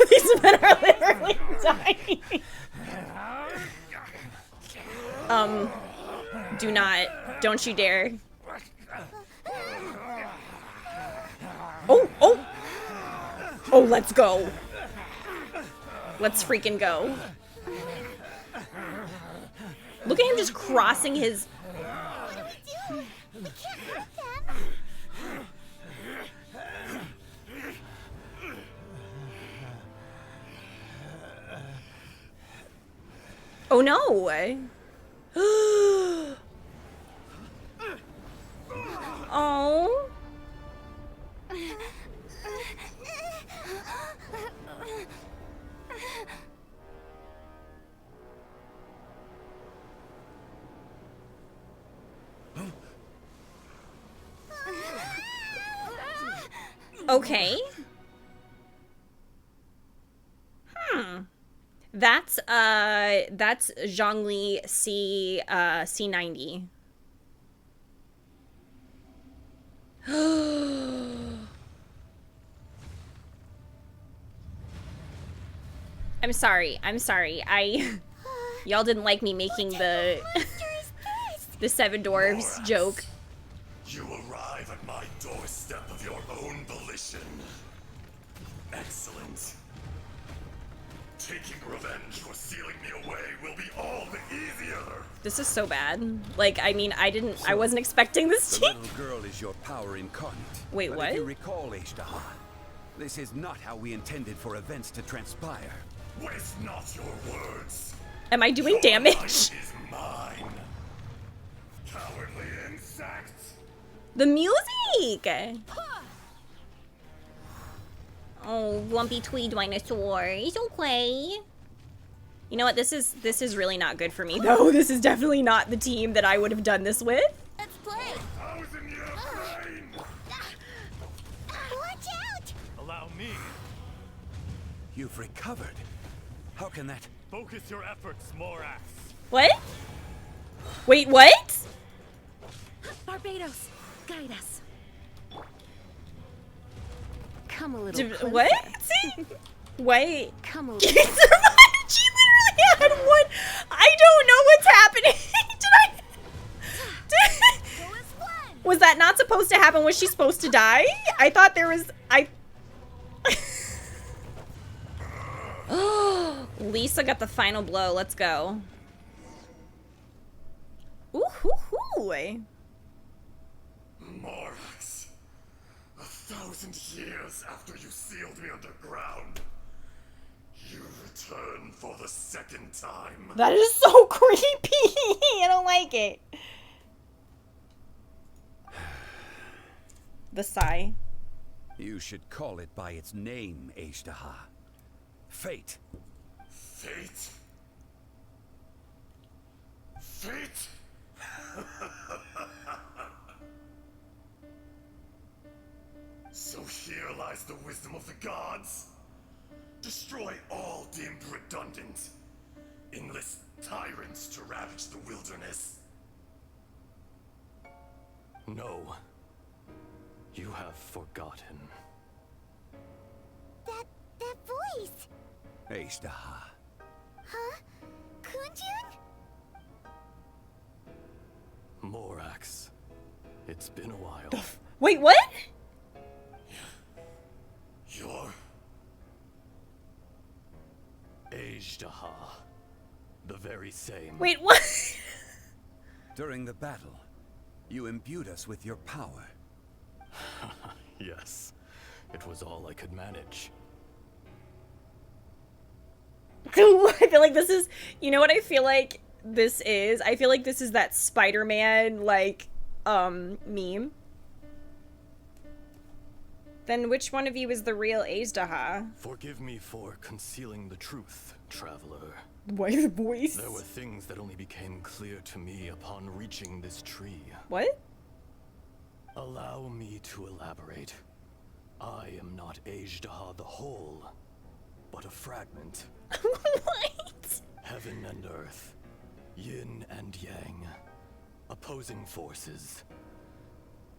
[SPEAKER 3] These men are literally dying. Do not. Don't you dare. Oh, oh. Oh, let's go. Let's freaking go. Look at him just crossing his...
[SPEAKER 2] What do we do? We can't hurt them.
[SPEAKER 3] Oh no. Oh. Okay. That's Zhongli C90. I'm sorry. Y'all didn't like me making the the seven dwarves joke.
[SPEAKER 10] You arrive at my doorstep of your own volition. Excellent. Taking revenge for sealing me away will be all the easier.
[SPEAKER 3] This is so bad. Like, I mean, I wasn't expecting this
[SPEAKER 4] The
[SPEAKER 3] to.
[SPEAKER 4] little girl is your power incarnate.
[SPEAKER 3] Wait,
[SPEAKER 4] but
[SPEAKER 3] what?
[SPEAKER 4] If you recall, Azdaha, this is not how we intended for events to transpire.
[SPEAKER 10] Waste not your words.
[SPEAKER 3] Am I doing
[SPEAKER 10] Your
[SPEAKER 3] damage?
[SPEAKER 10] life is mine. Cowardly insects.
[SPEAKER 3] The music! Oh, lumpy tweed dinosaurs. Okay. You know what? This is really not good for me, though. This is definitely not the team that I would have done this with.
[SPEAKER 2] Let's play.
[SPEAKER 10] 1,000-year reign.
[SPEAKER 2] Watch out!
[SPEAKER 11] Allow me.
[SPEAKER 4] You've recovered. How can that...
[SPEAKER 11] Focus your efforts, Morax.
[SPEAKER 3] What? Wait, what?
[SPEAKER 7] Barbados, guide us. Come a little closer.
[SPEAKER 3] What? Wait.
[SPEAKER 7] Come a
[SPEAKER 3] She
[SPEAKER 7] little.
[SPEAKER 3] literally had one. I don't know what's happening. Was that not supposed to happen? Was she supposed to die? I thought there was... Lisa got the final blow. Let's go. Ooh, hoo, hoo.
[SPEAKER 10] Morax. 1,000 years after you sealed me underground, you return for the second time.
[SPEAKER 3] That is so creepy. I don't like it. The sigh.
[SPEAKER 4] You should call it by its name, Azdaha. Fate.
[SPEAKER 10] Fate? Fate? So here lies the wisdom of the gods. Destroy all deemed redundant. Enlist tyrants to ravage the wilderness.
[SPEAKER 11] No. You have forgotten.
[SPEAKER 2] That voice.
[SPEAKER 4] Azdaha.
[SPEAKER 2] Huh? Kun Jun?
[SPEAKER 11] Morax. It's been a while.
[SPEAKER 3] Wait, what?
[SPEAKER 10] You're...
[SPEAKER 11] Azdaha. The very same.
[SPEAKER 3] Wait, what?
[SPEAKER 4] During the battle, you imbued us with your power.
[SPEAKER 11] Yes, it was all I could manage.
[SPEAKER 3] I feel like this is, you know what I feel like this is? I feel like this is that Spider-Man, like, meme. Then which one of you is the real Azdaha?
[SPEAKER 11] Forgive me for concealing the truth, traveler.
[SPEAKER 3] Why the voice?
[SPEAKER 11] There were things that only became clear to me upon reaching this tree.
[SPEAKER 3] What?
[SPEAKER 11] Allow me to elaborate. I am not Azdaha the whole, but a fragment.
[SPEAKER 3] What?
[SPEAKER 11] Heaven and earth, yin and yang, opposing forces.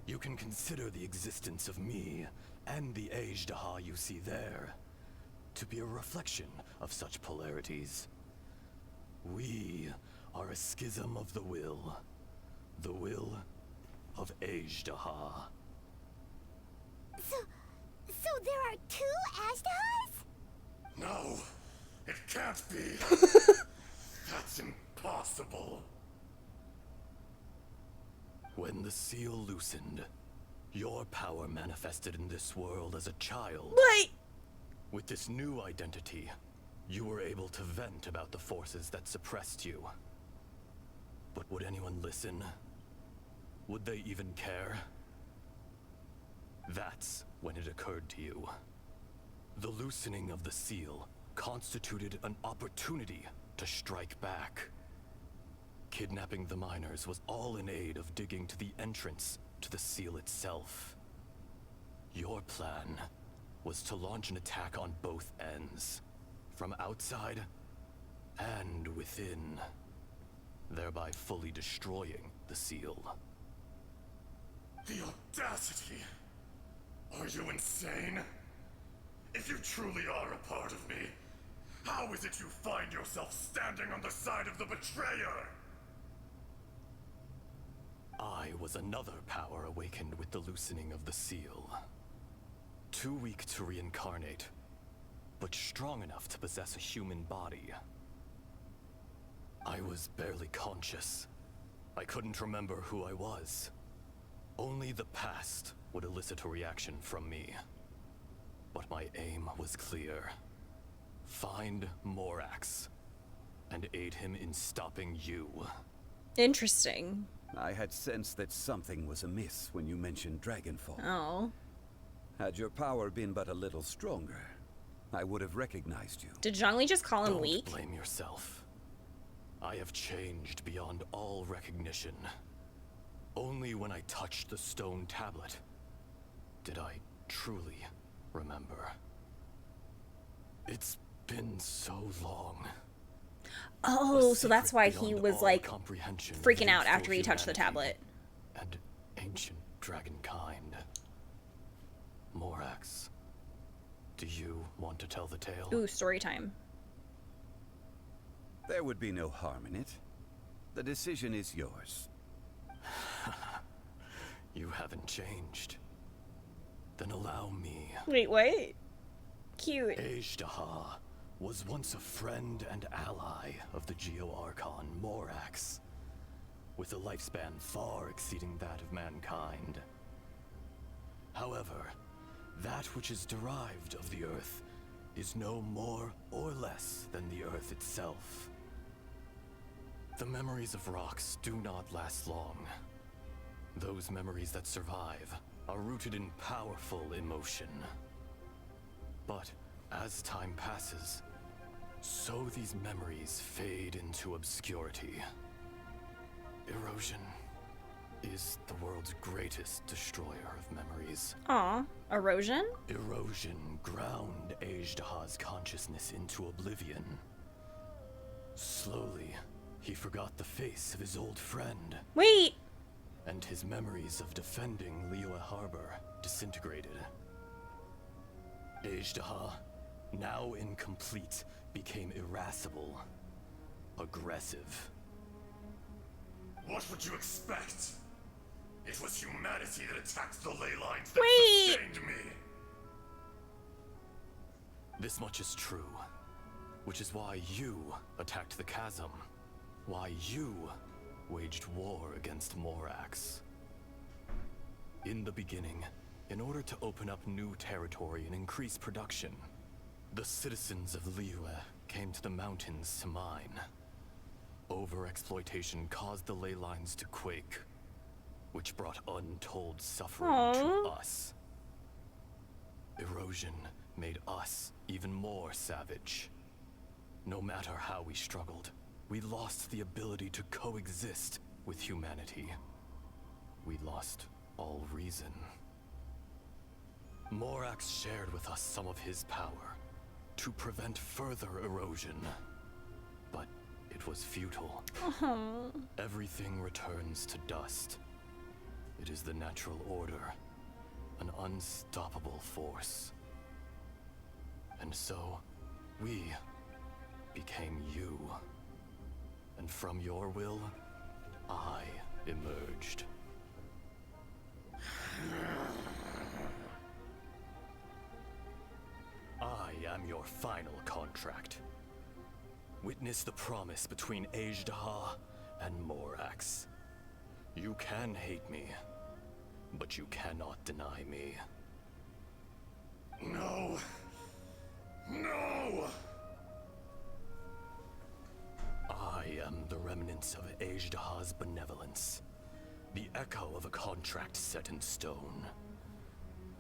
[SPEAKER 11] You can consider the existence of me and the Azdaha you see there to be a reflection of such polarities. We are a schism of the will of Azdaha.
[SPEAKER 2] So there are two Azdahas?
[SPEAKER 10] No, it can't be. That's impossible.
[SPEAKER 11] When the seal loosened, your power manifested in this world as a child.
[SPEAKER 3] What?
[SPEAKER 11] With this new identity, you were able to vent about the forces that suppressed you. But would anyone listen? Would they even care? That's when it occurred to you. The loosening of the seal constituted an opportunity to strike back. Kidnapping the miners was all in aid of digging to the entrance to the seal itself. Your plan was to launch an attack on both ends, from outside and within, thereby fully destroying the seal.
[SPEAKER 10] The audacity! Are you insane? If you truly are a part of me, how is it you find yourself standing on the side of the betrayer?
[SPEAKER 11] I was another power awakened with the loosening of the seal. Too weak to reincarnate, but strong enough to possess a human body. I was barely conscious. I couldn't remember who I was. Only the past would elicit a reaction from me. But my aim was clear. Find Morax, and aid him in stopping you.
[SPEAKER 3] Interesting.
[SPEAKER 4] I had sensed that something was amiss when you mentioned Dragonfall.
[SPEAKER 3] Oh.
[SPEAKER 4] Had your power been but a little stronger, I would have recognized you.
[SPEAKER 3] Did Zhongli just call him
[SPEAKER 11] Don't
[SPEAKER 3] weak?
[SPEAKER 11] blame yourself. I have changed beyond all recognition. Only when I touched the stone tablet did I truly remember. It's been so long.
[SPEAKER 3] Oh, so that's why he
[SPEAKER 11] beyond
[SPEAKER 3] was
[SPEAKER 11] all
[SPEAKER 3] like
[SPEAKER 11] comprehension of
[SPEAKER 3] freaking out
[SPEAKER 11] youthful
[SPEAKER 3] after he touched the
[SPEAKER 11] humanity
[SPEAKER 3] tablet.
[SPEAKER 11] And ancient dragonkind. Morax, do you want to tell the tale?
[SPEAKER 3] Ooh, story time.
[SPEAKER 4] There would be no harm in it. The decision is yours.
[SPEAKER 11] You haven't changed. Then allow me.
[SPEAKER 3] Wait, what? Cute.
[SPEAKER 11] Azdaha was once a friend and ally of the Geo-Archon Morax, with a lifespan far exceeding that of mankind. However, that which is derived of the Earth is no more or less than the Earth itself. The memories of rocks do not last long. Those memories that survive are rooted in powerful emotion. But as time passes, so these memories fade into obscurity. Erosion is the world's greatest destroyer of memories.
[SPEAKER 3] Aw, erosion?
[SPEAKER 11] Erosion ground Azdaha's consciousness into oblivion. Slowly, he forgot the face of his old friend.
[SPEAKER 3] Wait!
[SPEAKER 11] And his memories of defending Liyue Harbor disintegrated. Azdaha, now incomplete, became irascible, aggressive.
[SPEAKER 10] What would you expect? It was humanity that attacked the ley lines that
[SPEAKER 3] Wait.
[SPEAKER 10] sustained me.
[SPEAKER 11] This much is true, which is why you attacked the chasm, why you waged war against Morax. In the beginning, In order to open up new territory and increase production, the citizens of Liyue came to the mountains to mine. Overexploitation caused the ley lines to quake, which brought untold suffering to us. Erosion made us even more savage. No matter how we struggled, we lost the ability to coexist with humanity. We lost all reason. Morax shared with us some of his power to prevent further erosion, but it was futile. Everything returns to dust. It is the natural order, an unstoppable force. And so, we became you. And from your will, I emerged. I am your final contract. Witness the promise between Azdaha and Morax. You can hate me, but you cannot deny me.
[SPEAKER 10] No! No!
[SPEAKER 11] I am the remnants of Azdaha's benevolence, the echo of a contract set in stone.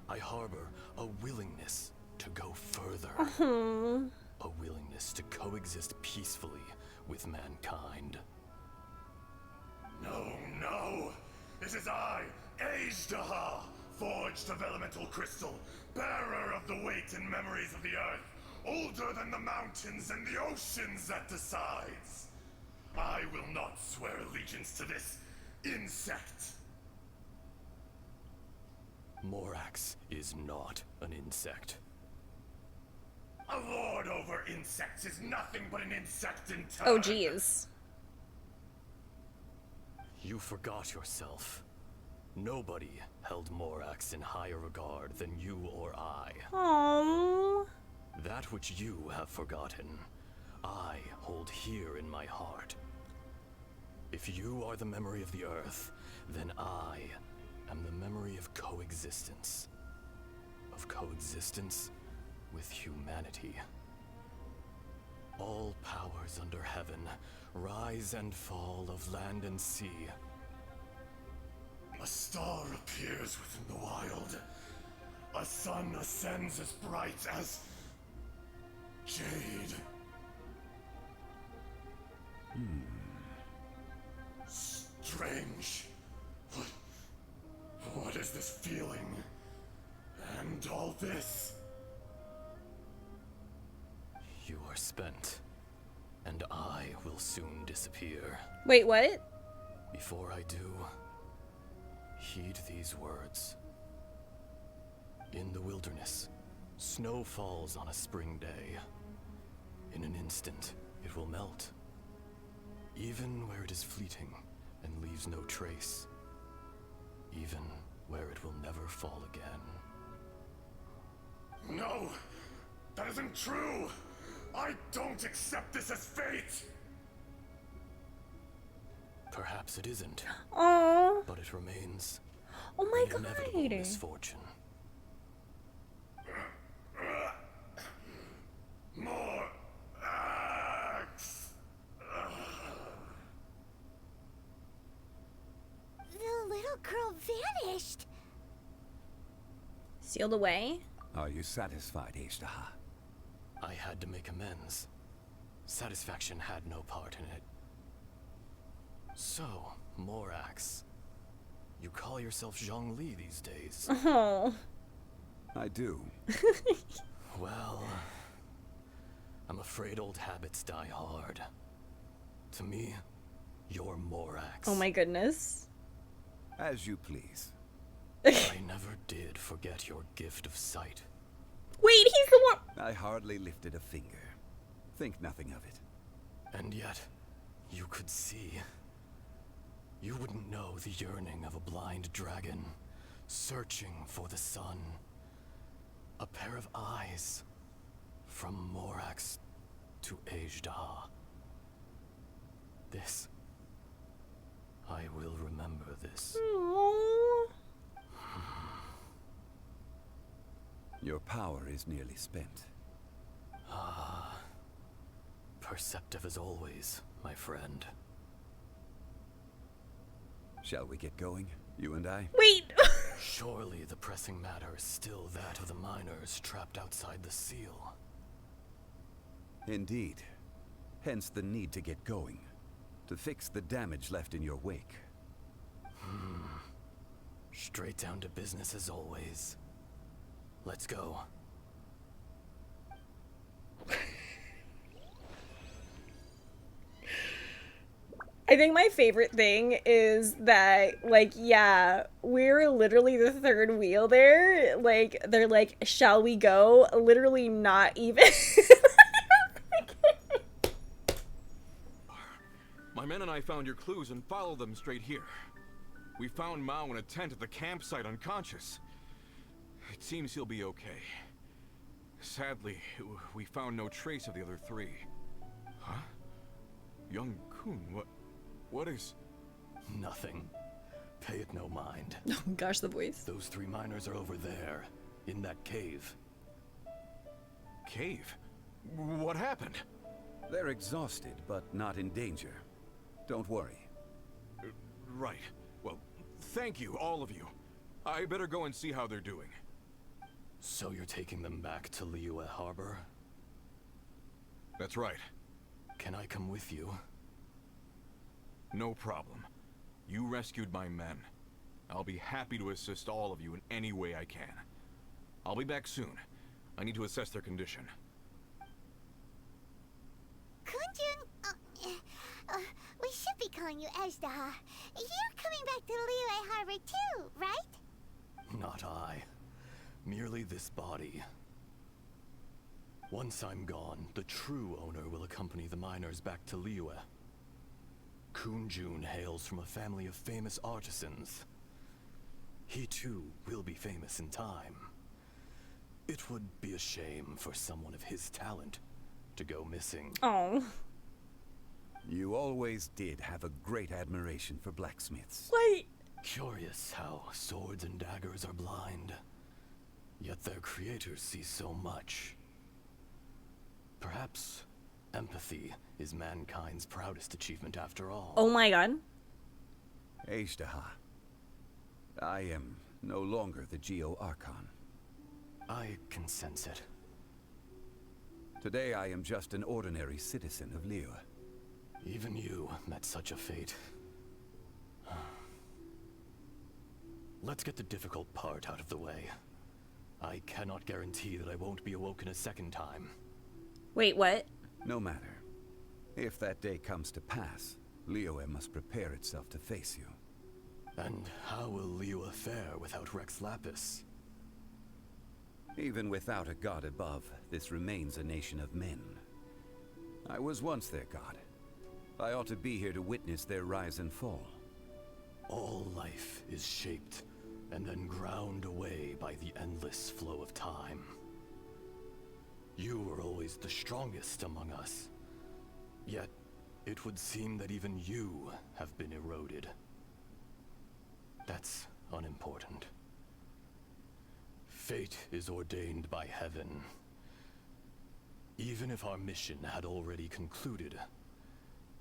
[SPEAKER 11] I harbor a willingness to go further. A willingness to coexist peacefully with mankind.
[SPEAKER 10] No, no! It is I, Azdaha, forged of elemental crystal, bearer of the weight and memories of the earth, older than the mountains and the oceans that decides. I will not swear allegiance to this insect.
[SPEAKER 11] Morax is not an insect.
[SPEAKER 10] A lord over insects is nothing but an insect in turn.
[SPEAKER 3] Oh, jeez.
[SPEAKER 11] You forgot yourself. Nobody held Morax in higher regard than you or I.
[SPEAKER 3] Aww.
[SPEAKER 11] That which you have forgotten, I hold here in my heart. If you are the memory of the earth, then I am the memory of coexistence. Of coexistence with humanity. All powers under heaven, rise and fall of land and sea.
[SPEAKER 10] A star appears within the wild. A sun ascends as bright as jade. Strange. What is this feeling? And all this?
[SPEAKER 11] You are spent, and I will soon disappear.
[SPEAKER 3] Wait, what?
[SPEAKER 11] Before I do, heed these words. In the wilderness, snow falls on a spring day. In an instant, it will melt. Even where it is fleeting and leaves no trace. Even where it will never fall again.
[SPEAKER 10] No! That isn't true! I don't accept this as fate!
[SPEAKER 11] Perhaps it isn't.
[SPEAKER 3] Aww.
[SPEAKER 11] But it remains
[SPEAKER 3] Oh my
[SPEAKER 11] an inevitable
[SPEAKER 3] god.
[SPEAKER 11] misfortune.
[SPEAKER 10] More axe!
[SPEAKER 2] The little girl vanished.
[SPEAKER 3] Sealed away?
[SPEAKER 4] Are you satisfied, Azdaha?
[SPEAKER 11] I had to make amends. Satisfaction had no part in it. So, Morax, you call yourself Zhongli these days.
[SPEAKER 3] Oh.
[SPEAKER 4] I do.
[SPEAKER 11] Well, I'm afraid old habits die hard. To me, you're Morax.
[SPEAKER 3] Oh my goodness.
[SPEAKER 4] As you please.
[SPEAKER 11] I never did forget your gift of sight.
[SPEAKER 3] Wait, he's the one.
[SPEAKER 4] I hardly lifted a finger. Think nothing of it.
[SPEAKER 11] And yet, you could see. You wouldn't know the yearning of a blind dragon, searching for the sun. A pair of eyes, from Morax to Azdaha. This. I will remember this.
[SPEAKER 3] Aww.
[SPEAKER 4] Your power is nearly spent.
[SPEAKER 11] Ah. Perceptive as always, my friend.
[SPEAKER 4] Shall we get going, you and I?
[SPEAKER 3] Wait!
[SPEAKER 11] Surely the pressing matter is still that of the miners trapped outside the seal.
[SPEAKER 4] Indeed. Hence the need to get going. To fix the damage left in your wake.
[SPEAKER 11] Straight down to business as always. Let's go.
[SPEAKER 3] I think my favorite thing is that, like, yeah, we're literally the third wheel there. Like, they're like, shall we go? Literally not even.
[SPEAKER 1] My men and I found your clues and followed them straight here. We found Mao in a tent at the campsite unconscious. It seems he'll be okay. Sadly, we found no trace of the other three. Huh? Young Kun, what is...
[SPEAKER 11] Nothing. Pay it no mind.
[SPEAKER 3] Oh gosh, the voice.
[SPEAKER 11] Those 3 miners are over there, in that cave.
[SPEAKER 1] Cave? What happened?
[SPEAKER 4] They're exhausted, but not in danger. Don't worry.
[SPEAKER 1] Right. Well, thank you, all of you. I better go and see how they're doing.
[SPEAKER 11] So you're taking them back to Liyue Harbor?
[SPEAKER 1] That's right.
[SPEAKER 11] Can I come with you?
[SPEAKER 1] No problem. You rescued my men. I'll be happy to assist all of you in any way I can. I'll be back soon. I need to assess their condition.
[SPEAKER 2] Kun Jun, we should be calling you Azdaha. You're coming back to Liyue Harbor too, right?
[SPEAKER 11] Not I. Merely this body. Once I'm gone, the true owner will accompany the miners back to Liyue. Kun Jun hails from a family of famous artisans. He too will be famous in time. It would be a shame for someone of his talent to go missing.
[SPEAKER 3] Oh.
[SPEAKER 4] You always did have a great admiration for blacksmiths.
[SPEAKER 3] Wait.
[SPEAKER 11] Curious how swords and daggers are blind, yet their creators see so much. Perhaps empathy is mankind's proudest achievement after all.
[SPEAKER 3] Oh my god.
[SPEAKER 4] Azdaha. I am no longer the Geo-Archon.
[SPEAKER 11] I can sense it.
[SPEAKER 4] Today I am just an ordinary citizen of Liyue.
[SPEAKER 11] Even you met such a fate. Let's get the difficult part out of the way. I cannot guarantee that I won't be awoken a second time.
[SPEAKER 3] Wait, what?
[SPEAKER 4] No matter. If that day comes to pass, Liyue must prepare itself to face you.
[SPEAKER 11] And how will Liyue fare without Rex Lapis?
[SPEAKER 4] Even without a god above, this remains a nation of men. I was once their god. I ought to be here to witness their rise and fall.
[SPEAKER 11] All life is shaped and then ground away by the endless flow of time. You were always the strongest among us. Yet, it would seem that even you have been eroded. That's unimportant. Fate is ordained by heaven. Even if our mission had already concluded,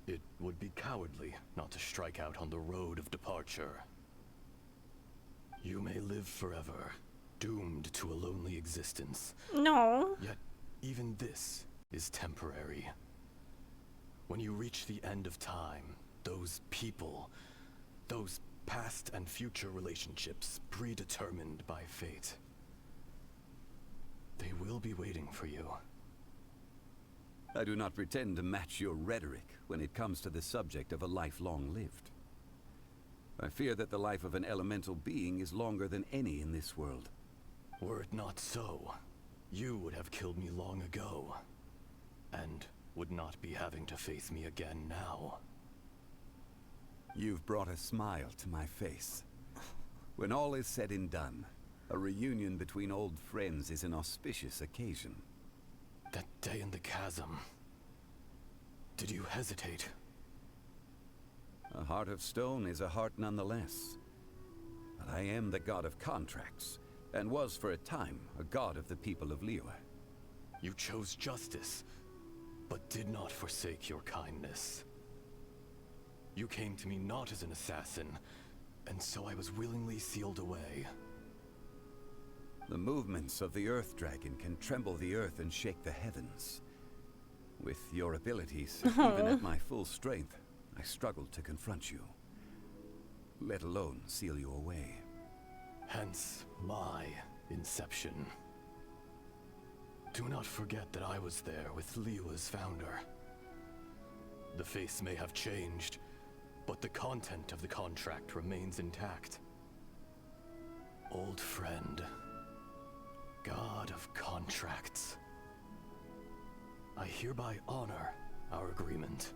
[SPEAKER 11] it would be cowardly not to strike out on the road of departure. You may live forever, doomed to a lonely existence.
[SPEAKER 3] No.
[SPEAKER 11] Yet, even this is temporary. When you reach the end of time, those people, those past and future relationships predetermined by fate, they will be waiting for you.
[SPEAKER 4] I do not pretend to match your rhetoric when it comes to the subject of a life long lived. I fear that the life of an elemental being is longer than any in this world.
[SPEAKER 11] Were it not so, you would have killed me long ago, and would not be having to face me again now.
[SPEAKER 4] You've brought a smile to my face. When all is said and done, a reunion between old friends is an auspicious occasion.
[SPEAKER 11] That day in the chasm, did you hesitate?
[SPEAKER 4] A heart of stone is a heart nonetheless. But I am the god of contracts, and was for a time a god of the people of Liyue.
[SPEAKER 11] You chose justice, but did not forsake your kindness. You came to me not as an assassin, and so I was willingly sealed away.
[SPEAKER 4] The movements of the Earth Dragon can tremble the earth and shake the heavens. With your abilities, even at my full strength, I struggled to confront you, let alone seal you away.
[SPEAKER 11] Hence my inception. Do not forget that I was there with Liyue's founder. The face may have changed, but the content of the contract remains intact. Old friend, God of contracts, I hereby honor our agreement.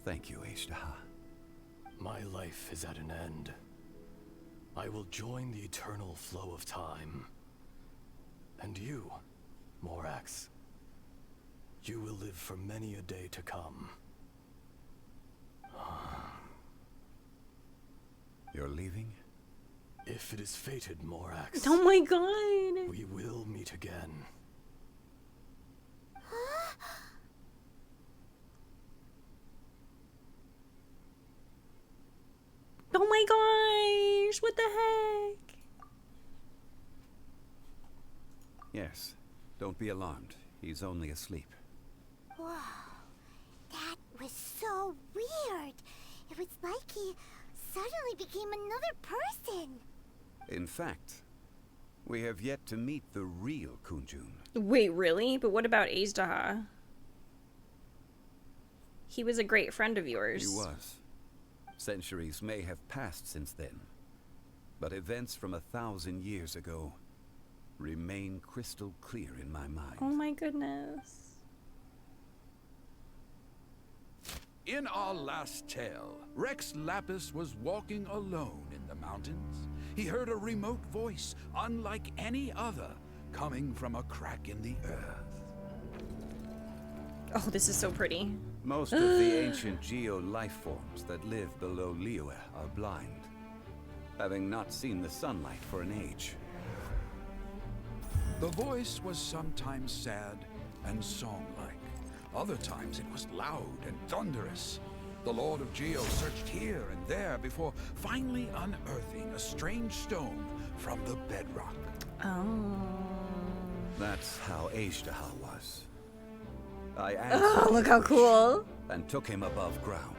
[SPEAKER 4] Thank you, Azdaha.
[SPEAKER 11] My life is at an end. I will join the eternal flow of time. And you, Morax, you will live for many a day to come.
[SPEAKER 4] You're leaving?
[SPEAKER 11] If it is fated, Morax.
[SPEAKER 3] Oh my god.
[SPEAKER 11] We will meet again.
[SPEAKER 3] Oh my gosh, what the heck?
[SPEAKER 4] Yes. Don't be alarmed. He's only asleep.
[SPEAKER 2] Whoa. That was so weird. It was like he suddenly became another person.
[SPEAKER 4] In fact, we have yet to meet the real Kun Jun.
[SPEAKER 3] Wait, really? But what about Azdaha? He was a great friend of yours.
[SPEAKER 4] He was. Centuries may have passed since then, but events from 1,000 years ago remain crystal clear in my mind.
[SPEAKER 3] Oh my goodness.
[SPEAKER 9] In our last tale, Rex Lapis was walking alone in the mountains. He heard a remote voice, unlike any other, coming from a crack in the earth.
[SPEAKER 3] Oh, this is so pretty.
[SPEAKER 4] Most of the ancient geo life forms that live below Liyue are blind, having not seen the sunlight for an age.
[SPEAKER 9] The voice was sometimes sad and song-like. Other times it was loud and thunderous. The Lord of Geo searched here and there before finally unearthing a strange stone from the bedrock.
[SPEAKER 3] Oh.
[SPEAKER 4] That's how Azdaha was. I
[SPEAKER 3] Oh,
[SPEAKER 4] answered
[SPEAKER 3] look how cool.
[SPEAKER 4] and took him above ground.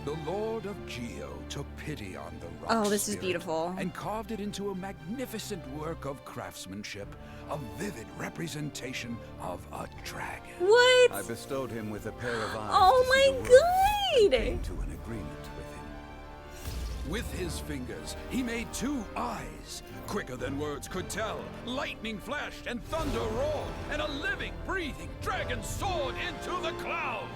[SPEAKER 9] The Lord of Geo took pity on the rock
[SPEAKER 3] Oh, this is
[SPEAKER 9] spirit
[SPEAKER 3] beautiful.
[SPEAKER 9] and carved it into a magnificent work of craftsmanship, a vivid representation of a dragon.
[SPEAKER 3] What?
[SPEAKER 4] I bestowed him with a pair of eyes.
[SPEAKER 3] Oh
[SPEAKER 4] to see the
[SPEAKER 3] my
[SPEAKER 4] world, and
[SPEAKER 3] god!
[SPEAKER 4] came to an agreement with him.
[SPEAKER 9] With his fingers, he made 2 eyes, quicker than words could tell. Lightning flashed and thunder roared, and a living, breathing dragon soared into the clouds.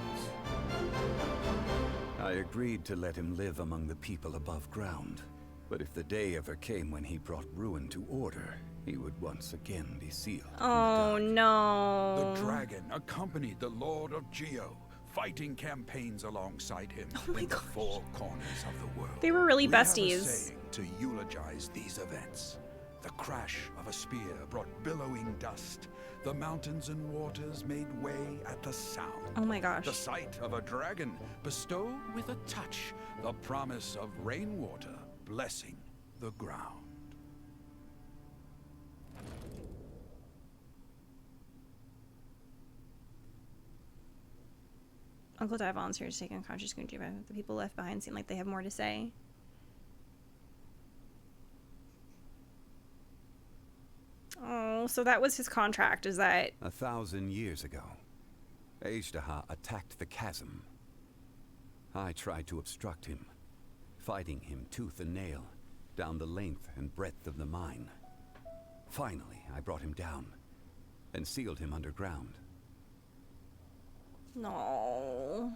[SPEAKER 4] I agreed to let him live among the people above ground. But if the day ever came when he brought ruin to order, he would once again be sealed.
[SPEAKER 3] Oh no.
[SPEAKER 9] The dragon accompanied the Lord of Geo, fighting campaigns alongside him in the 4 corners of the world.
[SPEAKER 3] They were really
[SPEAKER 9] We have a
[SPEAKER 3] besties.
[SPEAKER 9] saying to eulogize these events. The crash of a spear brought billowing dust. The mountains and waters made way at the sound.
[SPEAKER 3] Oh my gosh.
[SPEAKER 9] The sight of a dragon bestowed with a touch the promise of rainwater blessing the ground.
[SPEAKER 3] Uncle Dad volunteered to take unconscious Gunji, but the people left behind seem like they have more to say. Oh, so that was his contract, is that...
[SPEAKER 4] 1,000 years ago, Azdaha attacked the chasm. I tried to obstruct him, fighting him tooth and nail down the length and breadth of the mine. Finally, I brought him down and sealed him underground.
[SPEAKER 3] No.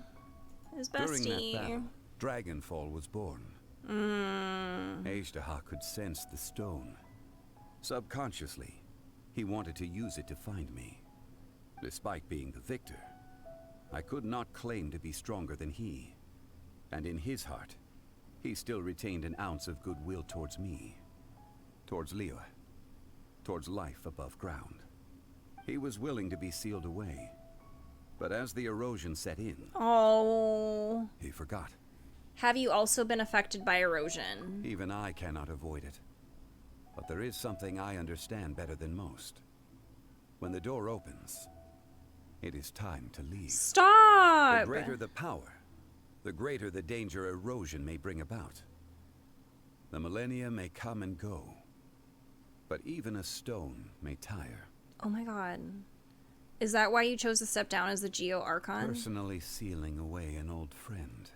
[SPEAKER 3] His
[SPEAKER 4] During that
[SPEAKER 3] bestie.
[SPEAKER 4] battle, Dragonfall was born. Azdaha could sense the stone. Subconsciously, he wanted to use it to find me. Despite being the victor, I could not claim to be stronger than he. And in his heart, he still retained an ounce of goodwill towards me, towards Liyue, towards life above ground. He was willing to be sealed away, but as the erosion set in, he forgot.
[SPEAKER 3] Have you also been affected by erosion?
[SPEAKER 4] Even I cannot avoid it. But there is something I understand better than most. When the door opens, it is time to leave.
[SPEAKER 3] Stop!
[SPEAKER 4] The greater the power, the greater the danger erosion may bring about. The millennia may come and go, but even a stone may tire.
[SPEAKER 3] Oh my god. Is that why you chose to step down as the Geo Archon?
[SPEAKER 4] Personally sealing away an old friend.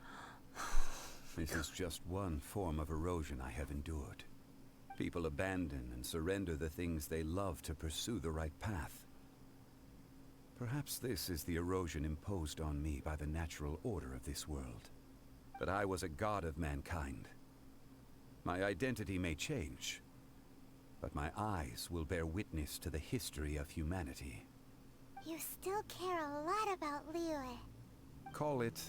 [SPEAKER 4] This is just one form of erosion I have endured. People abandon and surrender the things they love to pursue the right path. Perhaps this is the erosion imposed on me by the natural order of this world. That I was a god of mankind. My identity may change, but my eyes will bear witness to the history of humanity.
[SPEAKER 2] You still care a lot about Liyue.
[SPEAKER 4] Call it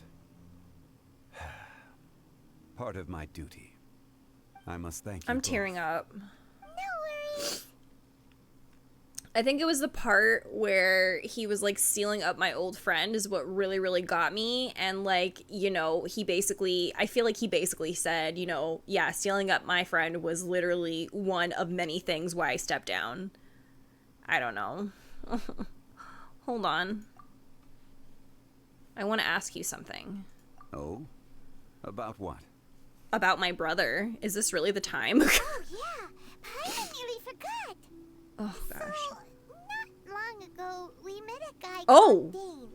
[SPEAKER 4] part of my duty. I must thank you.
[SPEAKER 3] I'm
[SPEAKER 4] both.
[SPEAKER 3] tearing up.
[SPEAKER 2] No worries.
[SPEAKER 3] I think it was the part where he was like sealing up my old friend is what really, really got me. And like, you know, I feel like he basically said, you know, yeah, sealing up my friend was literally one of many things why I stepped down. I don't know. Hold on. I want to ask you something.
[SPEAKER 4] Oh? About what?
[SPEAKER 3] About my brother. Is this really the time?
[SPEAKER 2] Oh yeah, Paimon nearly forgot.
[SPEAKER 3] Oh gosh.
[SPEAKER 2] So, not long ago, we met a guy
[SPEAKER 3] Oh!
[SPEAKER 2] called Dane.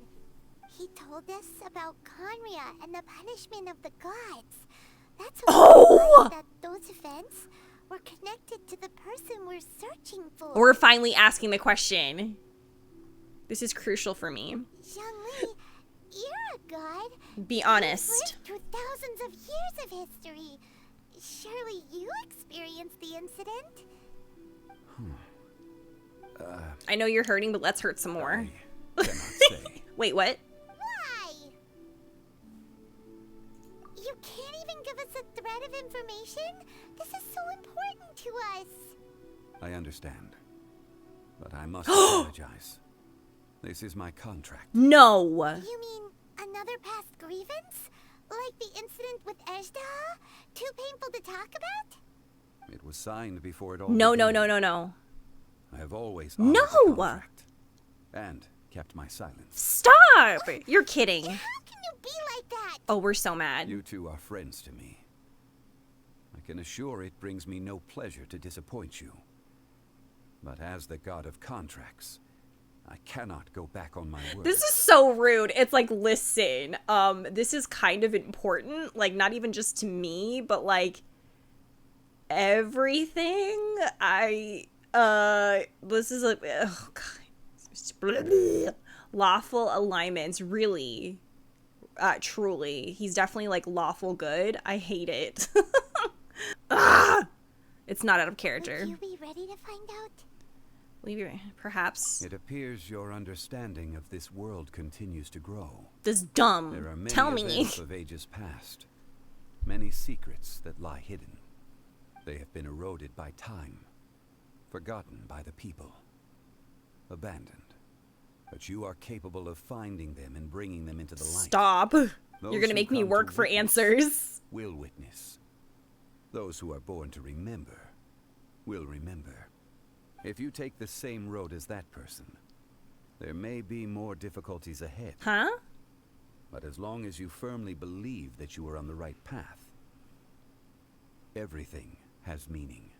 [SPEAKER 2] He told us about Conria and the punishment of the gods. That's when we realized that those events were connected to the person we're searching for.
[SPEAKER 3] We're finally asking the question. This is crucial for me.
[SPEAKER 2] Zhongli, you're a god.
[SPEAKER 3] Be honest.
[SPEAKER 2] You've lived through thousands of years of history. Surely you experienced the incident?
[SPEAKER 3] I know you're hurting, but let's hurt some more.
[SPEAKER 4] I cannot say.
[SPEAKER 3] Wait, what?
[SPEAKER 2] Why? You can't even give us a thread of information? This is so important to us.
[SPEAKER 4] I understand. But I must apologize. This is my contract.
[SPEAKER 3] No!
[SPEAKER 2] You mean another past grievance? Like the incident with Azdaha? Too painful to talk about?
[SPEAKER 4] It was signed before it all
[SPEAKER 3] No, no,
[SPEAKER 4] began.
[SPEAKER 3] no, no, no.
[SPEAKER 4] I have always
[SPEAKER 3] No!
[SPEAKER 4] honored the contract and kept my silence.
[SPEAKER 3] Stop! You're kidding.
[SPEAKER 2] How can you be like that?
[SPEAKER 3] Oh, we're so mad.
[SPEAKER 4] You two are friends to me. I can assure it brings me no pleasure to disappoint you. But as the god of contracts, I cannot go back on my word.
[SPEAKER 3] This is so rude. It's like, listen, this is kind of important. Like, not even just to me, but like everything. This is like, oh god. Lawful alignments, really. Truly. He's definitely like lawful good. I hate it. It's not out of character.
[SPEAKER 2] Would you be ready to find out?
[SPEAKER 3] Perhaps.
[SPEAKER 4] It appears your understanding of this world continues to grow.
[SPEAKER 3] This dumb.
[SPEAKER 4] There are many
[SPEAKER 3] Tell me.
[SPEAKER 4] events of ages past, many secrets that lie hidden. They have been eroded by time, forgotten by the people, abandoned. But you are capable of finding them and bringing them into the light.
[SPEAKER 3] Stop.
[SPEAKER 4] Those
[SPEAKER 3] You're gonna
[SPEAKER 4] who
[SPEAKER 3] make me
[SPEAKER 4] come to
[SPEAKER 3] work for
[SPEAKER 4] witness
[SPEAKER 3] answers.
[SPEAKER 4] Will witness. Those who are born to remember will remember. If you take the same road as that person, there may be more difficulties ahead.
[SPEAKER 3] Huh?
[SPEAKER 4] But as long as you firmly believe that you are on the right path, everything has meaning.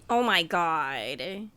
[SPEAKER 3] Oh my god.